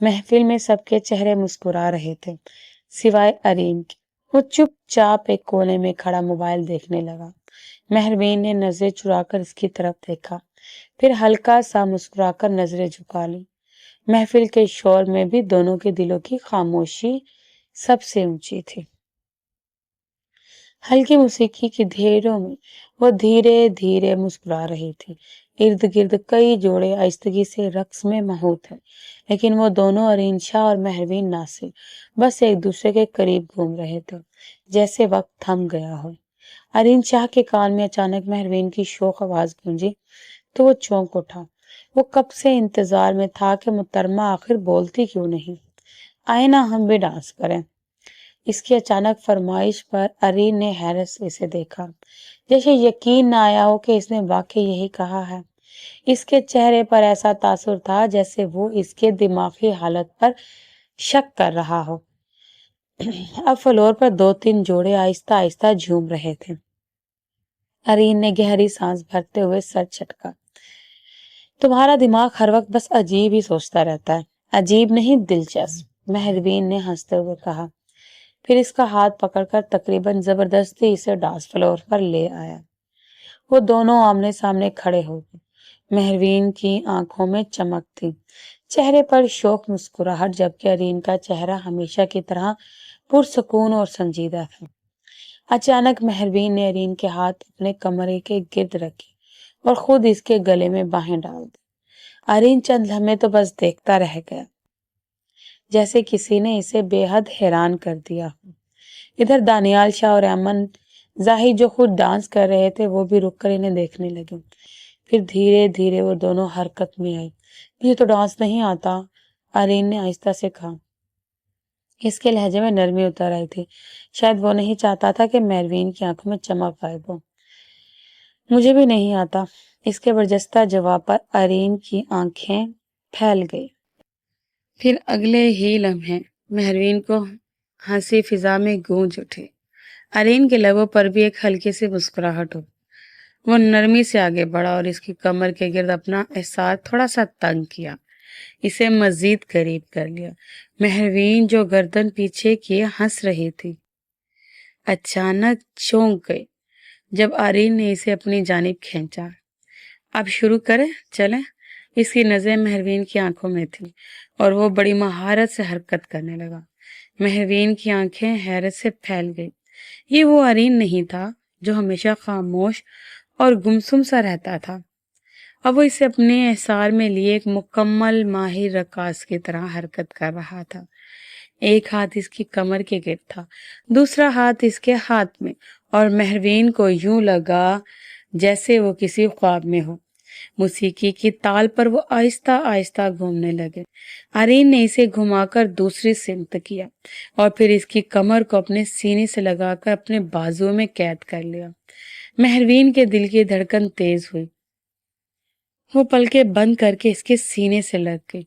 محفل میں سب کے چہرے مسکرا رہے تھے سوائے ارین کے. وہ چپ چاپ ایک کونے میں کھڑا موبائل دیکھنے لگا. مہروین نے نظریں چرا کر اس کی طرف دیکھا، پھر ہلکا سا مسکرا کر نظریں جھکا لی. محفل کے شور میں بھی دونوں کے دلوں کی خاموشی سب سے اونچی تھی. ہلکی موسیقی کی دھیروں میں وہ دھیرے دھیرے مسکرا رہی تھی. ارد گرد کئی جوڑے آہستگی سے رقص میں مہو تھے، لیکن وہ دونوں ارین شاہ اور مہروین ناصر بس ایک دوسرے کے قریب گھوم رہے تھے، جیسے وقت تھم گیا ہو. ارین شاہ کے کان میں اچانک مہروین کی شوخ آواز گونجی تو وہ چونک اٹھا. وہ کب سے انتظار میں تھا کہ محترمہ آخر بولتی کیوں نہیں. آئے نا ہم بھی ڈانس کریں. اس کی اچانک فرمائش پر ارین نے حیرت سے اسے دیکھا، جیسے یقین نہ آیا ہو کہ اس نے واقعی یہی کہا ہے. اس کے چہرے پر ایسا تاثر تھا جیسے وہ اس کے دماغی حالت پر شک کر رہا ہو. اب فلور پر 2-3 جوڑے آہستہ آہستہ جھوم رہے تھے. ارین نے گہری سانس بھرتے ہوئے سر جھٹکا. تمہارا دماغ ہر وقت بس عجیب ہی سوچتا رہتا ہے. عجیب نہیں، دلچسپ، مہروین نے ہنستے ہوئے کہا. پھر اس کا ہاتھ پکڑ کر تقریباً زبردستی اسے ڈانس فلور پر لے آیا. وہ دونوں آمنے سامنے کھڑے ہو گئے. مہروین کی آنکھوں میں چمک تھی، چہرے پر شوق مسکراہٹ، جبکہ ارین کا چہرہ ہمیشہ کی طرح پرسکون اور سنجیدہ تھا. اچانک مہروین نے ارین کے ہاتھ اپنے کمرے کے گرد رکھے اور خود اس کے گلے میں باہیں ڈال دی. ارین چند لمحے تو بس دیکھتا رہ گیا. جیسے کسی نے اسے بے حد حیران کر دیا ہو۔ ادھر دانیال شاہ اور ایمن زاہد جو خود ڈانس کر رہے تھے وہ بھی رک کر انہیں دیکھنے لگے۔ پھر دھیرے دھیرے وہ دونوں حرکت میں آئے۔ یہ تو ڈانس نہیں آتا، آرین نے آہستہ سے کہا۔ اس کے لہجے میں نرمی اتر آئی تھی، شاید وہ نہیں چاہتا تھا کہ مہروین کی آنکھوں میں چمک غائب ہو۔ مجھے بھی نہیں آتا، اس کے برجستہ جواب پر آرین کی آنکھیں پھیل گئی۔ پھر اگلے ہی لمحے مہروین کو ہنسی فضا میں گونج اٹھی۔ آرین کے لبوں پر بھی ایک ہلکی سی مسکراہٹ ہو۔ وہ نرمی سے آگے بڑھا اور اس کی کمر کے گرد اپنا احساس تھوڑا سا تنگ کیا، اسے مزید قریب کر لیا۔ مہروین جو گردن پیچھے کیے ہنس رہی تھی، اچانک چونک گئی جب آرین نے اسے اپنی جانب کھینچا۔ اب شروع کریں، چلیں۔ اس کی نظریں مہروین کی آنکھوں میں تھی اور وہ بڑی مہارت سے حرکت کرنے لگا۔ مہروین کی آنکھیں حیرت سے پھیل گئی۔ یہ وہ آرین نہیں تھا جو ہمیشہ خاموش اور گمسم سا رہتا تھا۔ اب وہ اسے اپنے احسار میں لیے ایک مکمل ماہر رقاص کی طرح حرکت کر رہا تھا۔ ایک ہاتھ اس کی کمر کے گرد تھا، دوسرا ہاتھ اس کے ہاتھ میں، اور مہروین کو یوں لگا جیسے وہ کسی خواب میں ہو۔ موسیقی کی تال پر وہ آہستہ آہستہ گھومنے لگے۔ آرین نے اسے گھما کر دوسری سمت کیا اور پھر اس کی کمر کو اپنے سینے سے لگا کر اپنے بازو میں قید کر لیا۔ مہروین کے دل کی دھڑکن تیز ہوئی، وہ پلکیں بند کر کے اس کے سینے سے لگ گئی۔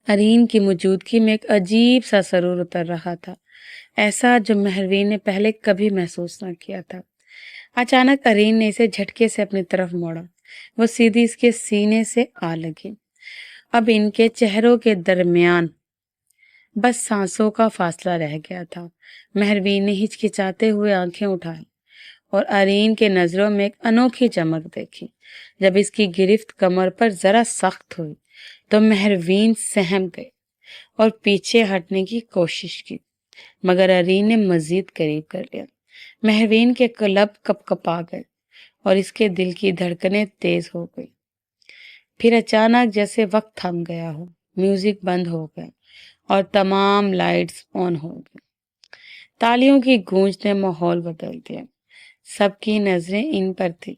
آرین کی موجودگی میں ایک عجیب سا سرور اتر رہا تھا، ایسا جو مہروین نے پہلے کبھی محسوس نہ کیا تھا۔ اچانک آرین نے اسے جھٹکے سے اپنی طرف موڑا، وہ سیدھی اس کے سینے سے آ لگی۔ اب ان کے چہروں کے درمیان بس سانسوں کا فاصلہ رہ گیا تھا۔ مہروین نے ہچکچاتے ہوئے آنکھیں اٹھائی اور آرین کے نظروں میں ایک انوکھی چمک دیکھی۔ جب اس کی گرفت کمر پر ذرا سخت ہوئی تو مہروین سہم گئی اور پیچھے ہٹنے کی کوشش کی، مگر آرین نے مزید قریب کر لیا۔ مہروین کے لب کپ کپا گئے اور اس کے دل کی دھڑکنیں تیز ہو گئی۔ پھر اچانک جیسے وقت تھم گیا ہو، میوزک بند ہو گیا اور تمام لائٹس آن ہو گئی۔ تالیوں کی گونج نے ماحول بدل دیا، سب کی نظریں ان پر تھی۔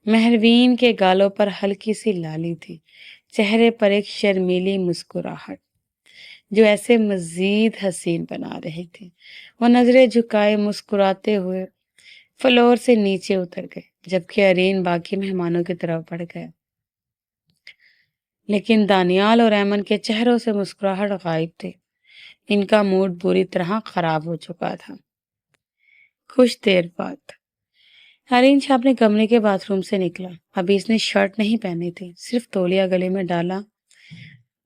مہروین کے گالوں پر ہلکی سی لالی تھی، چہرے پر ایک شرمیلی مسکراہٹ جو ایسے مزید حسین بنا رہی تھی۔ وہ نظریں جھکائے مسکراتے ہوئے فلور سے نیچے اتر گئے، جبکہ آرین باقی مہمانوں کی طرف بڑھ گیا۔ لیکن دانیال اور ایمن کے چہروں سے مسکراہٹ غائب تھی، ان کا موڈ بری طرح خراب ہو چکا تھا۔ کچھ دیر بعد آرین شاہ اپنے کمرے کے باتھ روم سے نکلا۔ ابھی اس نے شرٹ نہیں پہنی تھی، صرف تولیہ گلے میں ڈالا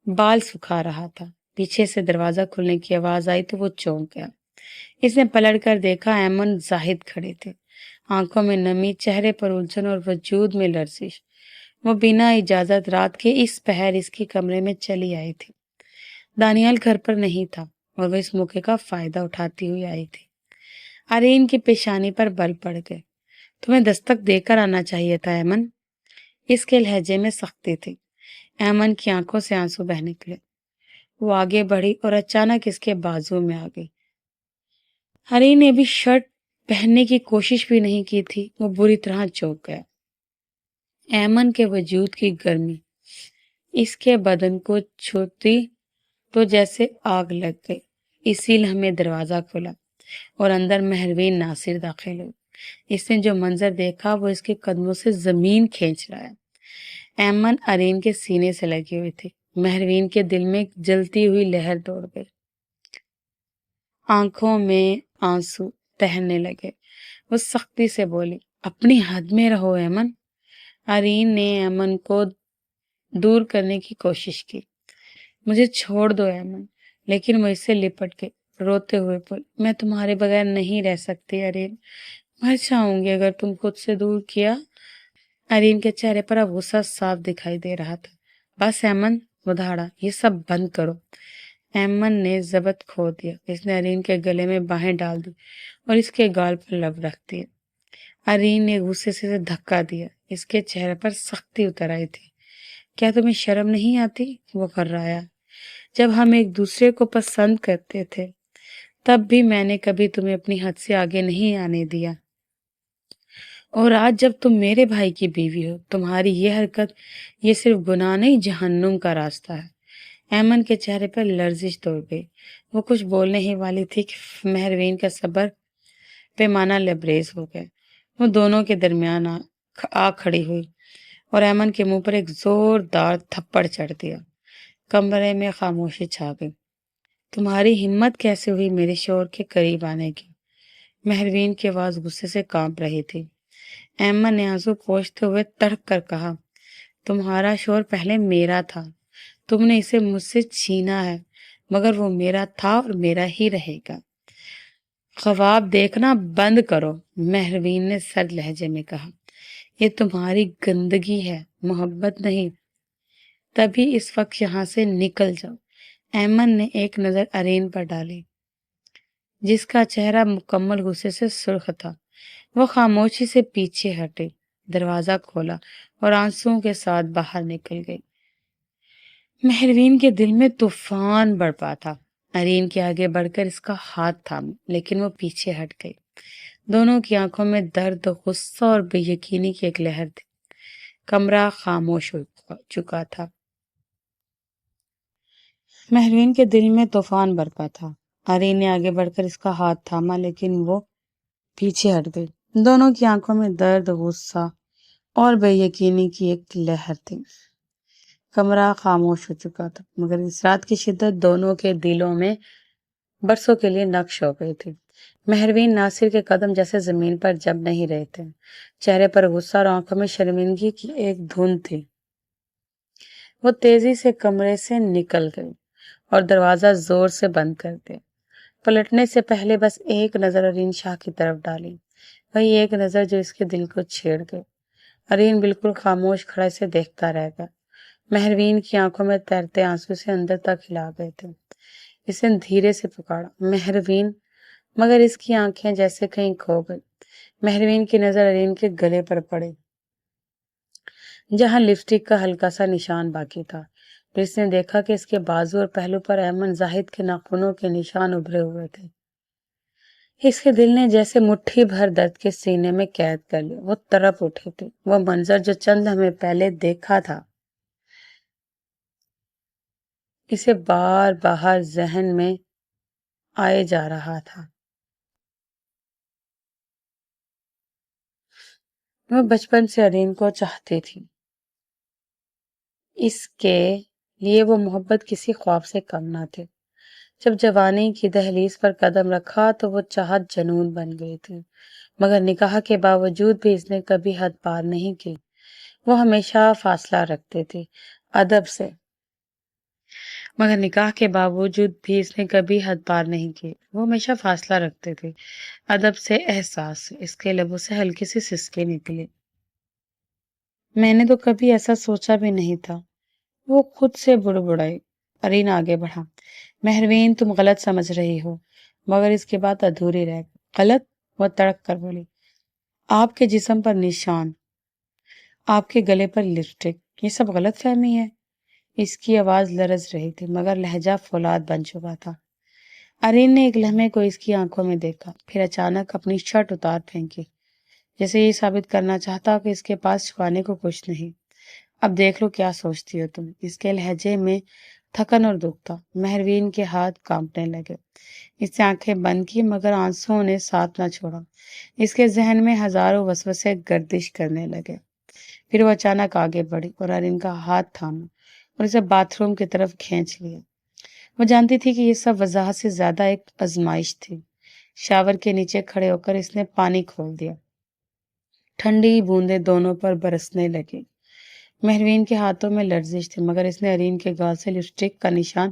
بال سکھا رہا تھا۔ پیچھے سے دروازہ کھلنے کی آواز آئی تو وہ چونک گیا۔ اس نے پلٹ کر دیکھا، ایمن زاہد کھڑے تھے، آنکھوں میں نمی، چہرے پر الجھن اور وجود میں لرزش۔ وہ بنا اجازت رات کے اس پہر اس کی کمرے میں چلی آئی تھی۔ دانیال گھر پر نہیں تھا اور وہ اس موقع کا فائدہ اٹھاتی ہوئی آئی تھی۔ آرین کی پیشانی پر بل پڑ گئے۔ تمہیں دستک دے کر آنا چاہیے تھا ایمن۔ اس کے لہجے میں سختی تھی۔ ایمن کی آنکھوں سے آنسو بہہ نکلے۔ وہ آگے بڑھی اور اچانک اس کے بازو میں آ گئی۔ آرین نے ابھی شرٹ پہننے کی کوشش بھی نہیں کی تھی، وہ بری طرح چونک گیا۔ ایمن کے وجود کی گرمی اس کے بدن کو چھوتی تو جیسے آگ لگ گئی۔ اسی لمحے دروازہ کھلا اور اندر مہروین ناصر داخل ہوئی۔ اس نے جو منظر دیکھا وہ اس کے قدموں سے زمین کھینچ رہا ہے۔ ایمن آرین کے سینے سے لگی ہوئی تھی۔ مہروین کے دل میں ایک جلتی ہوئی لہر دوڑ گئی، آنکھوں میں آنسو بہنے لگے۔ وہ سختی سے بولی، اپنی حد میں رہو ایمن۔ آرین نے ایمن کو دور کرنے کی کوشش کی۔ مجھے چھوڑ دو ایمن، لیکن وہ اس سے لپٹ گئی، روتے ہوئے بولی، میں تمہارے بغیر نہیں رہ سکتی آرین، مر جاؤں گی اگر تم خود سے دور کیا۔ آرین کے چہرے پر اب غصہ صاف دکھائی دے رہا تھا۔ بس ایمن، وہ دھاڑا، یہ سب بند کرو۔ ایمن نے ضبط کھو دیا۔ اس نے آرین کے گلے میں باہیں ڈال دی اور اس کے گال پر لب رکھ دیا۔ آرین نے غصے سے اسے دھکا دیا، اس کے چہرے پر سختی اتر آئی تھی۔ کیا تمہیں شرم نہیں آتی؟ وہ کرایا۔ جب ہم ایک دوسرے کو پسند کرتے تھے تب بھی میں نے کبھی تمہیں اپنی حد سے آگے نہیں آنے دیا، اور آج جب تم میرے بھائی کی بیوی ہو تمہاری یہ حرکت یہ صرف گناہ نہیں جہنم کا راستہ ہے۔ ایمن کے چہرے پر لرزش توڑ گئی۔ وہ کچھ بولنے ہی والی تھی کہ مہروین کا صبر پیمانہ لبریز ہو گئے۔ وہ دونوں کے درمیان آ کھڑی ہوئی اور ایمن کے منہ پر ایک زوردار تھپڑ چڑھ دیا۔ کمرے میں خاموشی چھا گئی۔ تمہاری ہمت کیسے ہوئی میرے شوہر کے قریب آنے کی؟ مہروین کی آواز غصے سے کانپ رہی تھی۔ ایمن نے آنسو پوچھتے ہوئے تڑپ کر کہا، تمہارا شوہر پہلے میرا تھا، تم نے اسے مجھ سے چھینا ہے، مگر وہ میرا تھا اور میرا ہی رہے گا۔ خواب دیکھنا بند کرو، مہروین نے سرد لہجے میں کہا، یہ تمہاری گندگی ہے، محبت نہیں۔ تبھی اس وقت یہاں سے نکل جاؤ۔ ایمن نے ایک نظر ارین پر ڈالی جس کا چہرہ مکمل غصے سے سرخ تھا۔ وہ خاموشی سے پیچھے ہٹی، دروازہ کھولا اور آنسوؤں کے ساتھ باہر نکل گئی۔ مہروین کے دل میں طوفان برپا تھا۔ ارین کے آگے بڑھ کر اس کا ہاتھ تھاما لیکن وہ پیچھے ہٹ گئی۔ دونوں کی آنکھوں میں درد، غصہ اور بے یقینی کی ایک لہر تھی۔ کمرہ خاموش ہو چکا تھا۔ مہروین کے دل میں طوفان برپا تھا۔ ارین نے آگے بڑھ کر اس کا ہاتھ تھاما لیکن وہ پیچھے ہٹ گئی۔ دونوں کی آنکھوں میں درد، غصہ اور بے یقینی کی ایک لہر تھی۔ کمرہ خاموش ہو چکا تھا مگر اس رات کی شدت دونوں کے دلوں میں برسوں کے لیے نقش ہو گئی تھی۔ مہروین ناصر کے قدم جیسے زمین پر جم نہیں رہے تھے۔ چہرے پر غصہ اور آنکھوں میں شرمندگی کی ایک دھند تھی۔ وہ تیزی سے کمرے سے نکل گئی اور دروازہ زور سے بند کر دیا۔ پلٹنے سے پہلے بس ایک نظر ارین شاہ کی طرف ڈالی، وہی ایک نظر جو اس کے دل کو چھیڑ گئی۔ ارین بالکل خاموش کھڑا اسے دیکھتا رہ گیا۔ مہروین کی آنکھوں میں تیرتے آنسو سے اندر تک ہلا گئے تھے۔ اس نے دھیرے سے پکارا، مہروین، مگر اس کی آنکھیں جیسے کہیں کھو گئی۔ مہروین کی نظر ارین کے گلے پر پڑی جہاں لپسٹک کا ہلکا سا نشان باقی تھا۔ پھر اس نے دیکھا کہ اس کے بازو اور پہلو پر ایمن زاہد کے ناخنوں کے نشان ابھرے ہوئے تھے۔ اس کے دل نے جیسے مٹھی بھر درد کے سینے میں قید کر لیا۔ وہ تڑپ اٹھی تھی۔ وہ منظر جو چند لمحے پہلے دیکھا تھا اسے بار بار ذہن میں آئے جا رہا تھا۔ وہ بچپن سے ارین کو چاہتی تھی۔ اس کے لیے وہ محبت کسی خواب سے کم نہ تھے۔ جب جوانی کی دہلیز پر قدم رکھا تو وہ چاہت جنون بن گئی تھی، مگر نکاح کے باوجود بھی اس نے کبھی حد پار نہیں کی۔ وہ ہمیشہ فاصلہ رکھتے تھے ادب سے، مگر نکاح کے باوجود بھی اس نے کبھی حد پار نہیں کی۔ وہ ہمیشہ فاصلہ رکھتے تھے ادب سے، احساس سے۔ اس کے لبوں سے ہلکی سی سسکی نکلی۔ میں نے تو کبھی ایسا سوچا بھی نہیں تھا، وہ خود سے بڑبڑائی۔ ارین آگے بڑھا، مہروین تم غلط سمجھ رہی ہو، مگر اس کے بعد ادھوری رہ گئی۔ غلط؟ وہ تڑک کر بولی، آپ کے جسم پر نشان، آپ کے گلے پر لپسٹک، یہ سب غلط فہمی ہے۔ اس کی آواز لرز رہی تھی مگر لہجہ فولاد بن چکا تھا۔ ارین نے ایک لمحے کو اس کی آنکھوں میں دیکھا، پھر اچانک اپنی شرٹ اتار پھینکی، جیسے یہ ثابت کرنا چاہتا کہ اس کے پاس چھپانے کو کچھ نہیں۔ اب دیکھ لو کیا سوچتی ہو تم۔ اس کے لہجے میں تھکن اور دکھ تھا۔ مہروین کے ہاتھ کانپنے لگے۔ اس نے آنکھیں بند کی مگر آنسوؤں نے ساتھ نہ چھوڑا۔ اس کے ذہن میں ہزاروں وسوسے گردش کرنے لگے۔ پھر وہ اچانک آگے بڑھی اور ارین کا ہاتھ تھاما اور اسے باتھ روم کی طرف کھینچ لیا۔ وہ جانتی تھی کہ یہ سب وضاحت سے زیادہ ایک آزمائش تھی۔ شاور کے نیچے کھڑے ہو کر اس نے پانی کھول دیا۔ ٹھنڈی بوندیں دونوں پر برسنے لگی۔ مہروین کے ہاتھوں میں لرزش تھی مگر اس نے ارین کے گال سے لپسٹک کا نشان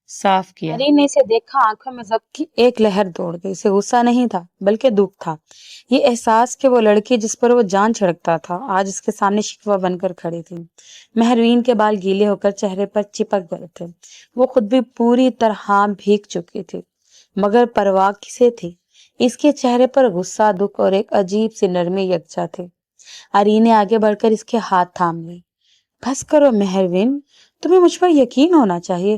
صاف کیا۔ ارین نے اسے دیکھا، آنکھوں میں ضبط کی ایک لہر دوڑ گئی۔ اسے غصہ نہیں تھا بلکہ دکھ تھا۔ یہ احساس کہ وہ لڑکی جس پر وہ جان چھڑکتا تھا آج اس کے سامنے شکوہ بن کر کھڑی تھی۔ مہروین کے بال گیلے ہو کر چہرے پر چپک گئے تھے۔ وہ خود بھی پوری طرح بھیگ چکی تھی مگر پرواہ کسے تھی؟ اس کے چہرے پر غصہ، دکھ اور ایک عجیب سی نرمی یکجا تھی۔ ارین نے آگے بڑھ کر اس کے ہاتھ تھام لیے۔ بس کرو مہروین، تمہیں مجھ پر یقین ہونا چاہیے۔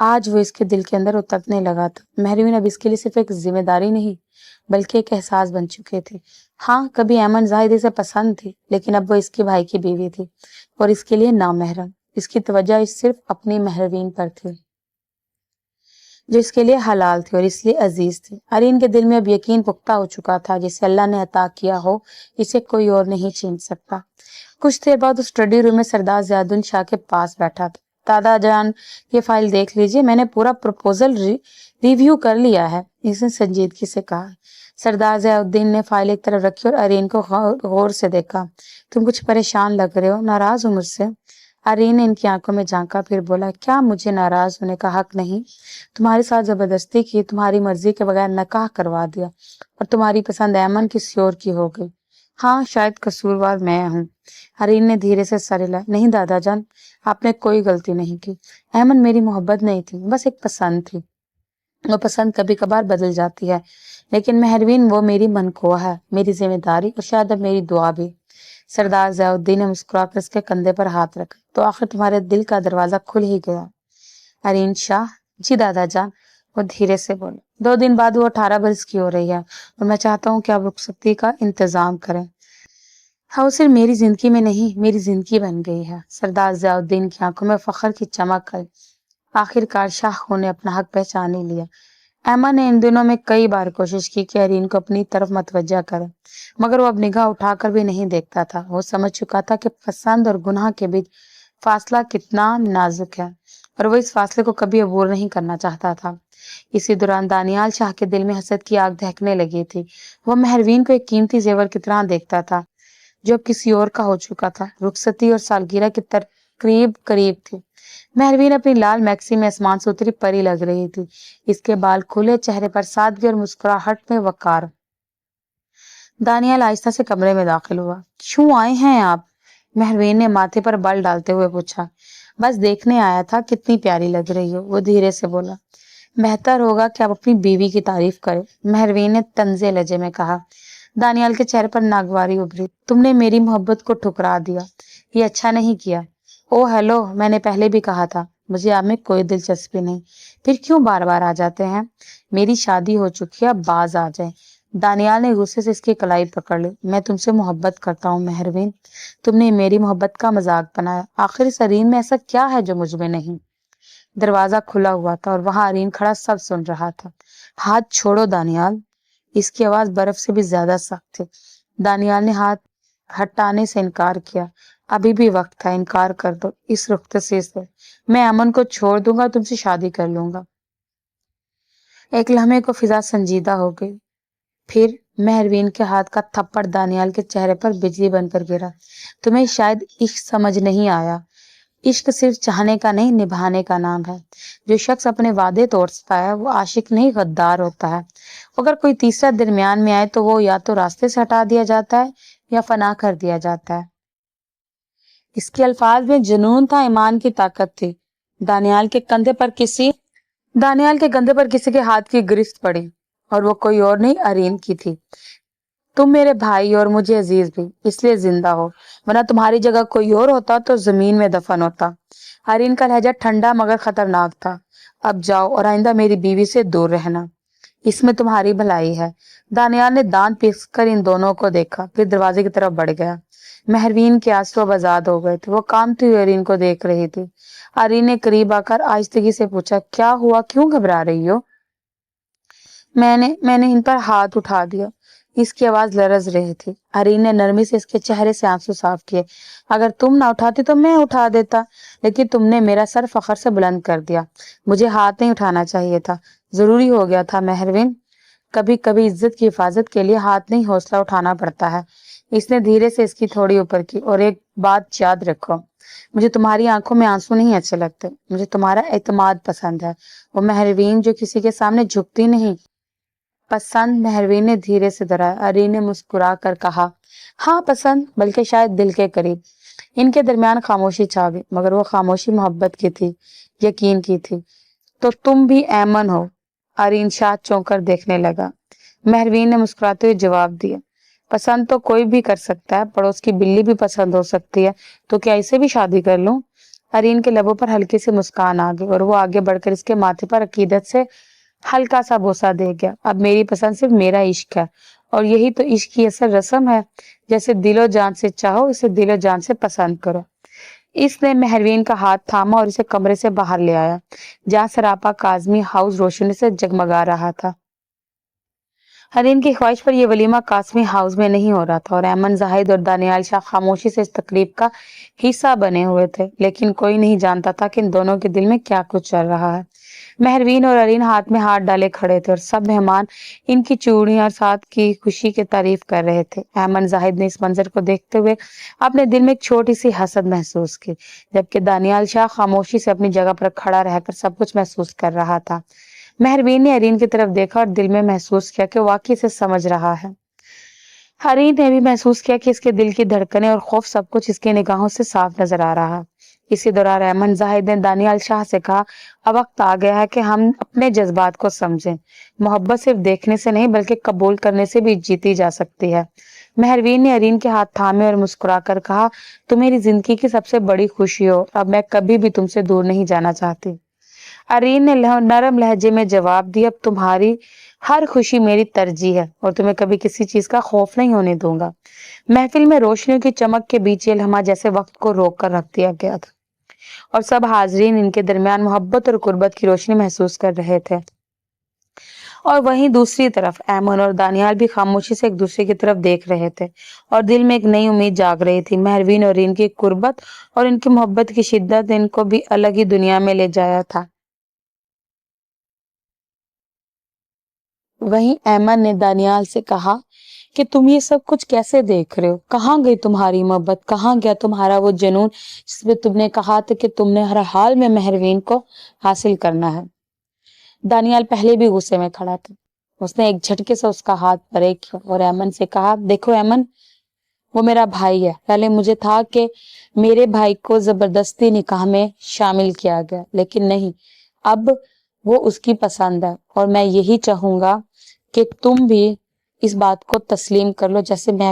آج وہ اس کے دل کے اندر اترنے لگا تھا۔ مہروین اب اس کے لیے صرف ایک ذمہ داری نہیں بلکہ ایک احساس بن چکے تھے۔ ہاں کبھی ایمن زاہد اسے پسند تھی، لیکن اب وہ اس کے بھائی کی بیوی تھی اور اس کے لیے نامحرم۔ اس کی توجہ اس صرف اپنی مہروین پر تھی جو اس کے لیے حلال تھی اور اس لیے عزیز تھی۔ ارین کے دل میں اب یقین پختہ ہو چکا تھا، جسے اللہ نے عطا کیا ہو اسے کوئی اور نہیں چھین سکتا۔ کچھ دیر بعد اس اسٹڈی روم میں سردار ضیاء الدین شاہ کے پاس بیٹھا تھا۔ دادا جان یہ فائل دیکھ لیجئے، میں نے پورا پروپوزل ریویو کر لیا ہے، اس نے سنجیدگی سے کہا۔ سردار ضیاء الدین نے فائل ایک طرف رکھی اور ارین کو غور سے دیکھا۔ تم کچھ پریشان لگ رہے ہو، ناراض ہو مجھ سے؟ ارین نے ان کی آنکھوں میں جھانکا، پھر بولا، کیا مجھے ناراض ہونے کا حق نہیں؟ تمہارے ساتھ زبردستی کی، تمہاری مرضی کے بغیر نکاح کروا دیا اور تمہاری پسند ایمن کسی اور کی ہو گئی۔ ہاں شاید قصوروار میں ہوں۔ ارین نے دھیرے سے سر ہلایا۔ نہیں دادا جان، آپ نے کوئی غلطی نہیں کی۔ ایمن میری محبت نہیں تھی، بس ایک پسند تھی۔ وہ پسند کبھی کبھار بدل جاتی ہے، لیکن مہروین وہ میری منقوہ ہے، میری ذمہ داری اور شاید اب میری دعا بھی۔ سردار ضیاء الدین نے مسکرا کر اس کے کندھے پر ہاتھ رکھا۔ تو آخر تمہارے دل کا دروازہ کھل ہی گیا۔ ارین شاہ، جی دادا جان، وہ دھیرے سے بولے۔ 2 دن بعد وہ 18 برس کی ہو رہی ہے اور میں چاہتا ہوں کہ آپ رخصتی کا انتظام کریں۔ ہاں وہ صرف میری زندگی میں نہیں، میری زندگی بن گئی ہے۔ سردار ضیاء الدین کی آنکھوں میں فخر کی چمک آئی۔ آخر کار شاہ نے اپنا حق پہچان ہی لیا۔ ایمن نے ان دنوں میں کئی بار کوشش کی کہ ارین کو اپنی طرف متوجہ کرے، مگر وہ اب نگاہ اٹھا کر بھی نہیں دیکھتا تھا۔ وہ سمجھ چکا تھا کہ پسند اور گناہ کے بیچ فاصلہ کتنا نازک ہے اور وہ اس فاصلے کو کبھی عبور نہیں کرنا چاہتا تھا۔ اسی دوران دانیال شاہ کے دل میں حسد کی آگ دہکنے لگی تھی۔ وہ مہروین کو ایک قیمتی زیور کی طرح دیکھتا تھا جو اب کسی اور کا ہو چکا تھا۔ رخصتی اور سالگرہ کی تقریب قریب تھی۔ مہروین اپنی لال میکسی میں آسمان سے اتری پری لگ رہی تھی، اس کے بال کھلے، چہرے پر سادگی اور مسکراہٹ میں وقار۔ دانیال آہستہ سے کمرے میں داخل ہوا۔ کیوں آئے ہیں آپ؟ مہروین نے ماتھے پر بال ڈالتے ہوئے پوچھا۔ بس دیکھنے آیا تھا، کتنی پیاری لگ رہی ہو، وہ دھیرے سے بولا۔ بہتر ہوگا کہ آپ اپنی بیوی کی تعریف کریں، مہروین نے طنزے لہجے میں کہا۔ دانیال کے چہرے پر ناگواری ابھری۔ تم نے میری محبت کو ٹھکرا دیا، یہ اچھا نہیں کیا۔ او ہیلو، میں نے پہلے بھی کہا تھا مجھے آپ میں کوئی دلچسپی نہیں، پھر کیوں بار بار آ جاتے ہیں؟ میری شادی ہو چکی ہے، اب باز آ جائیں۔ دانیال نے غصے سے اس کی کلائی پکڑ لی۔ میں تم سے محبت کرتا ہوں مہروین، تم نے میری محبت کا مذاق بنایا۔ آخر اس ارین میں ایسا کیا ہے جو مجھ میں نہیں؟ دروازہ کھلا ہوا تھا اور وہاں ارین کھڑا سب سن رہا تھا۔ ہاتھ چھوڑو دانیال، اس کی آواز برف سے بھی زیادہ سخت تھی۔ دانیال نے ہاتھ ہٹانے سے انکار کیا۔ ابھی بھی وقت تھا، انکار کر دو اس رخصتی سے، میں امن کو چھوڑ دوں گا، تم سے شادی کر لوں گا۔ ایک لمحے کو فضا سنجیدہ ہو گئی، پھر مہروین کے ہاتھ کا تھپڑ دانیال کے چہرے پر بجلی بن کر گرا۔ تمہیں شاید عشق سمجھ نہیں آیا، عشق صرف چاہنے کا نہیں، نبھانے کا نام ہے۔ جو شخص اپنے وعدے توڑتا ہے وہ عاشق نہیں، غدار ہوتا ہے۔ اگر کوئی تیسرا درمیان میں آئے تو وہ یا تو راستے سے ہٹا دیا جاتا ہے یا فنا کر دیا جاتا ہے۔ اس کے الفاظ میں جنون تھا، ایمان کی طاقت تھی۔ دانیال کے کندھے پر کسی کے ہاتھ کی گرفت پڑی اور وہ کوئی اور نہیں، ارین کی تھی۔ تم میرے بھائی اور مجھے عزیز بھی، اس لیے زندہ ہو، ورنہ تمہاری جگہ کوئی اور ہوتا تو زمین میں دفن ہوتا۔ ارین کا لہجہ ٹھنڈا مگر خطرناک تھا۔ اب جاؤ اور آئندہ میری بیوی سے دور رہنا، اس میں تمہاری بھلائی ہے۔ دانیال نے دانت پیس کر ان دونوں کو دیکھا، پھر دروازے کی طرف بڑھ گیا۔ مہروین کے آنسو اب آزاد ہو گئے تھے، وہ کانپتی ہوئی ارین کو دیکھ رہی تھی۔ ارین نے قریب آ کر آہستگی سے پوچھا، کیا ہوا، کیوں گھبرا رہی ہو؟ میں نے ان پر ہاتھ اٹھا دیا، اس کی آواز لرز رہی تھی۔ ارین نے نرمی سے اس کے چہرے سے آنسو صاف کیے۔ اگر تم نہ اٹھاتی تو میں اٹھا دیتا، لیکن تم نے میرا سر فخر سے بلند کر دیا۔ مجھے ہاتھ نہیں اٹھانا چاہیے تھا، ضروری ہو گیا تھا مہروین۔ کبھی کبھی عزت کی حفاظت کے لیے ہاتھ نہیں، حوصلہ اٹھانا پڑتا ہے۔ اس نے دھیرے سے اس کی تھوڑی اوپر کی۔ اور ایک بات یاد رکھو، مجھے تمہاری آنکھوں میں آنسو نہیں اچھے لگتے، مجھے تمہارا اعتماد پسند ہے، وہ مہروین جو کسی کے سامنے جھکتی نہیں۔ پسند؟ مہروین نے دھیرے سے دہرایا۔ ارین نے مسکرا کر کہا، ہاں پسند، بلکہ شاید دل کے قریب۔ ان کے درمیان خاموشی چھا گئی، مگر وہ خاموشی محبت کی تھی، یقین کی تھی۔ تو تم بھی ایمن ہو؟ ارین شاہ چونک کر دیکھنے لگا۔ مہروین نے مسکراتے ہوئے جواب دیا، پسند تو کوئی بھی کر سکتا ہے، پڑوس کی بلی بھی پسند ہو سکتی ہے، تو کیا اسے بھی شادی کر لوں؟ ارین کے لبوں پر ہلکی سی مسکان آ گئی اور وہ آگے بڑھ کر اس کے ماتھے پر عقیدت سے ہلکا سا بوسہ دے گیا. اب میری پسند صرف میرا عشق ہے اور یہی تو عشق کی اصل رسم ہے. جیسے دل و جان سے چاہو اسے دل و جان سے پسند کرو. اس نے مہروین کا ہاتھ تھاما اور اسے کمرے سے باہر لے آیا جہاں سراپا کاظمی ہاؤس روشنی سے جگمگا رہا تھا. ارین کی خواہش پر یہ ولیمہ قاسمی ہاؤس میں نہیں ہو رہا تھا اور ایمن زاہد اور دانیال شاہ خاموشی سے اس تقریب کا حصہ بنے ہوئے تھے، لیکن کوئی نہیں جانتا تھا کہ ان دونوں کے دل میں کیا کچھ چل رہا ہے. مہروین اور ارین ہاتھ میں ہاتھ ڈالے کھڑے تھے اور سب مہمان ان کی چوڑیاں اور ساتھ کی خوشی کی تعریف کر رہے تھے. ایمن زاہد نے اس منظر کو دیکھتے ہوئے اپنے دل میں ایک چھوٹی سی حسد محسوس کی، جبکہ دانیال شاہ خاموشی سے اپنی جگہ پر کھڑا رہ کر سب کچھ محسوس کر رہا تھا. مہروین نے ارین کی طرف دیکھا اور دل میں محسوس کیا کہ واقعی اسے سمجھ رہا ہے. ارین نے بھی محسوس کیا کہ اس کے دل کی دھڑکنیں اور خوف سب کچھ اس کی نگاہوں سے صاف نظر آ رہا. اسی دوران ایمن زاہد نے دانیال شاہ سے کہا، اب وقت آ گیا ہے کہ ہم اپنے جذبات کو سمجھیں. محبت صرف دیکھنے سے نہیں بلکہ قبول کرنے سے بھی جیتی جا سکتی ہے. مہروین نے ارین کے ہاتھ تھامے اور مسکرا کر کہا، تم میری زندگی کی سب سے بڑی خوشی ہو، اب میں کبھی بھی تم سے دور نہیں جانا چاہتی. ارین نے نرم لہجے میں جواب دیا، اب تمہاری ہر خوشی میری ترجیح ہے اور تمہیں کبھی کسی چیز کا خوف نہیں ہونے دوں گا. محفل میں روشنیوں کی چمک کے بیچ یہ لمحہ جیسے وقت کو روک کر رکھ دیا گیا تھا اور سب حاضرین ان کے درمیان محبت اور قربت کی روشنی محسوس کر رہے تھے. اور وہیں دوسری طرف ایمن اور دانیال بھی خاموشی سے ایک دوسرے کی طرف دیکھ رہے تھے اور دل میں ایک نئی امید جاگ رہی تھی. مہروین اور ان کی قربت اور ان کی محبت کی شدت ان کو بھی الگ ہی دنیا میں لے جایا تھا. وہیں ایمن نے دانیال سے کہا کہ تم یہ سب کچھ کیسے دیکھ رہے ہو؟ کہاں گئی تمہاری محبت؟ کہاں گیا تمہارا وہ جنون جس میں تم نے کہا تھا کہ تم نے ہر حال میں مہروین کو حاصل کرنا ہے؟ دانیال پہلے بھی غصے میں کھڑا تھا. اس نے ایک جھٹکے سے اس کا ہاتھ پرے کیا اور ایمن سے کہا، دیکھو ایمن، وہ میرا بھائی ہے. پہلے مجھے تھا کہ میرے بھائی کو زبردستی نکاح میں شامل کیا گیا، لیکن نہیں، اب وہ اس کی پسند ہے اور میں یہی چاہوں گا کہ تم بھی اس بات کو تسلیم کر لو جیسے میں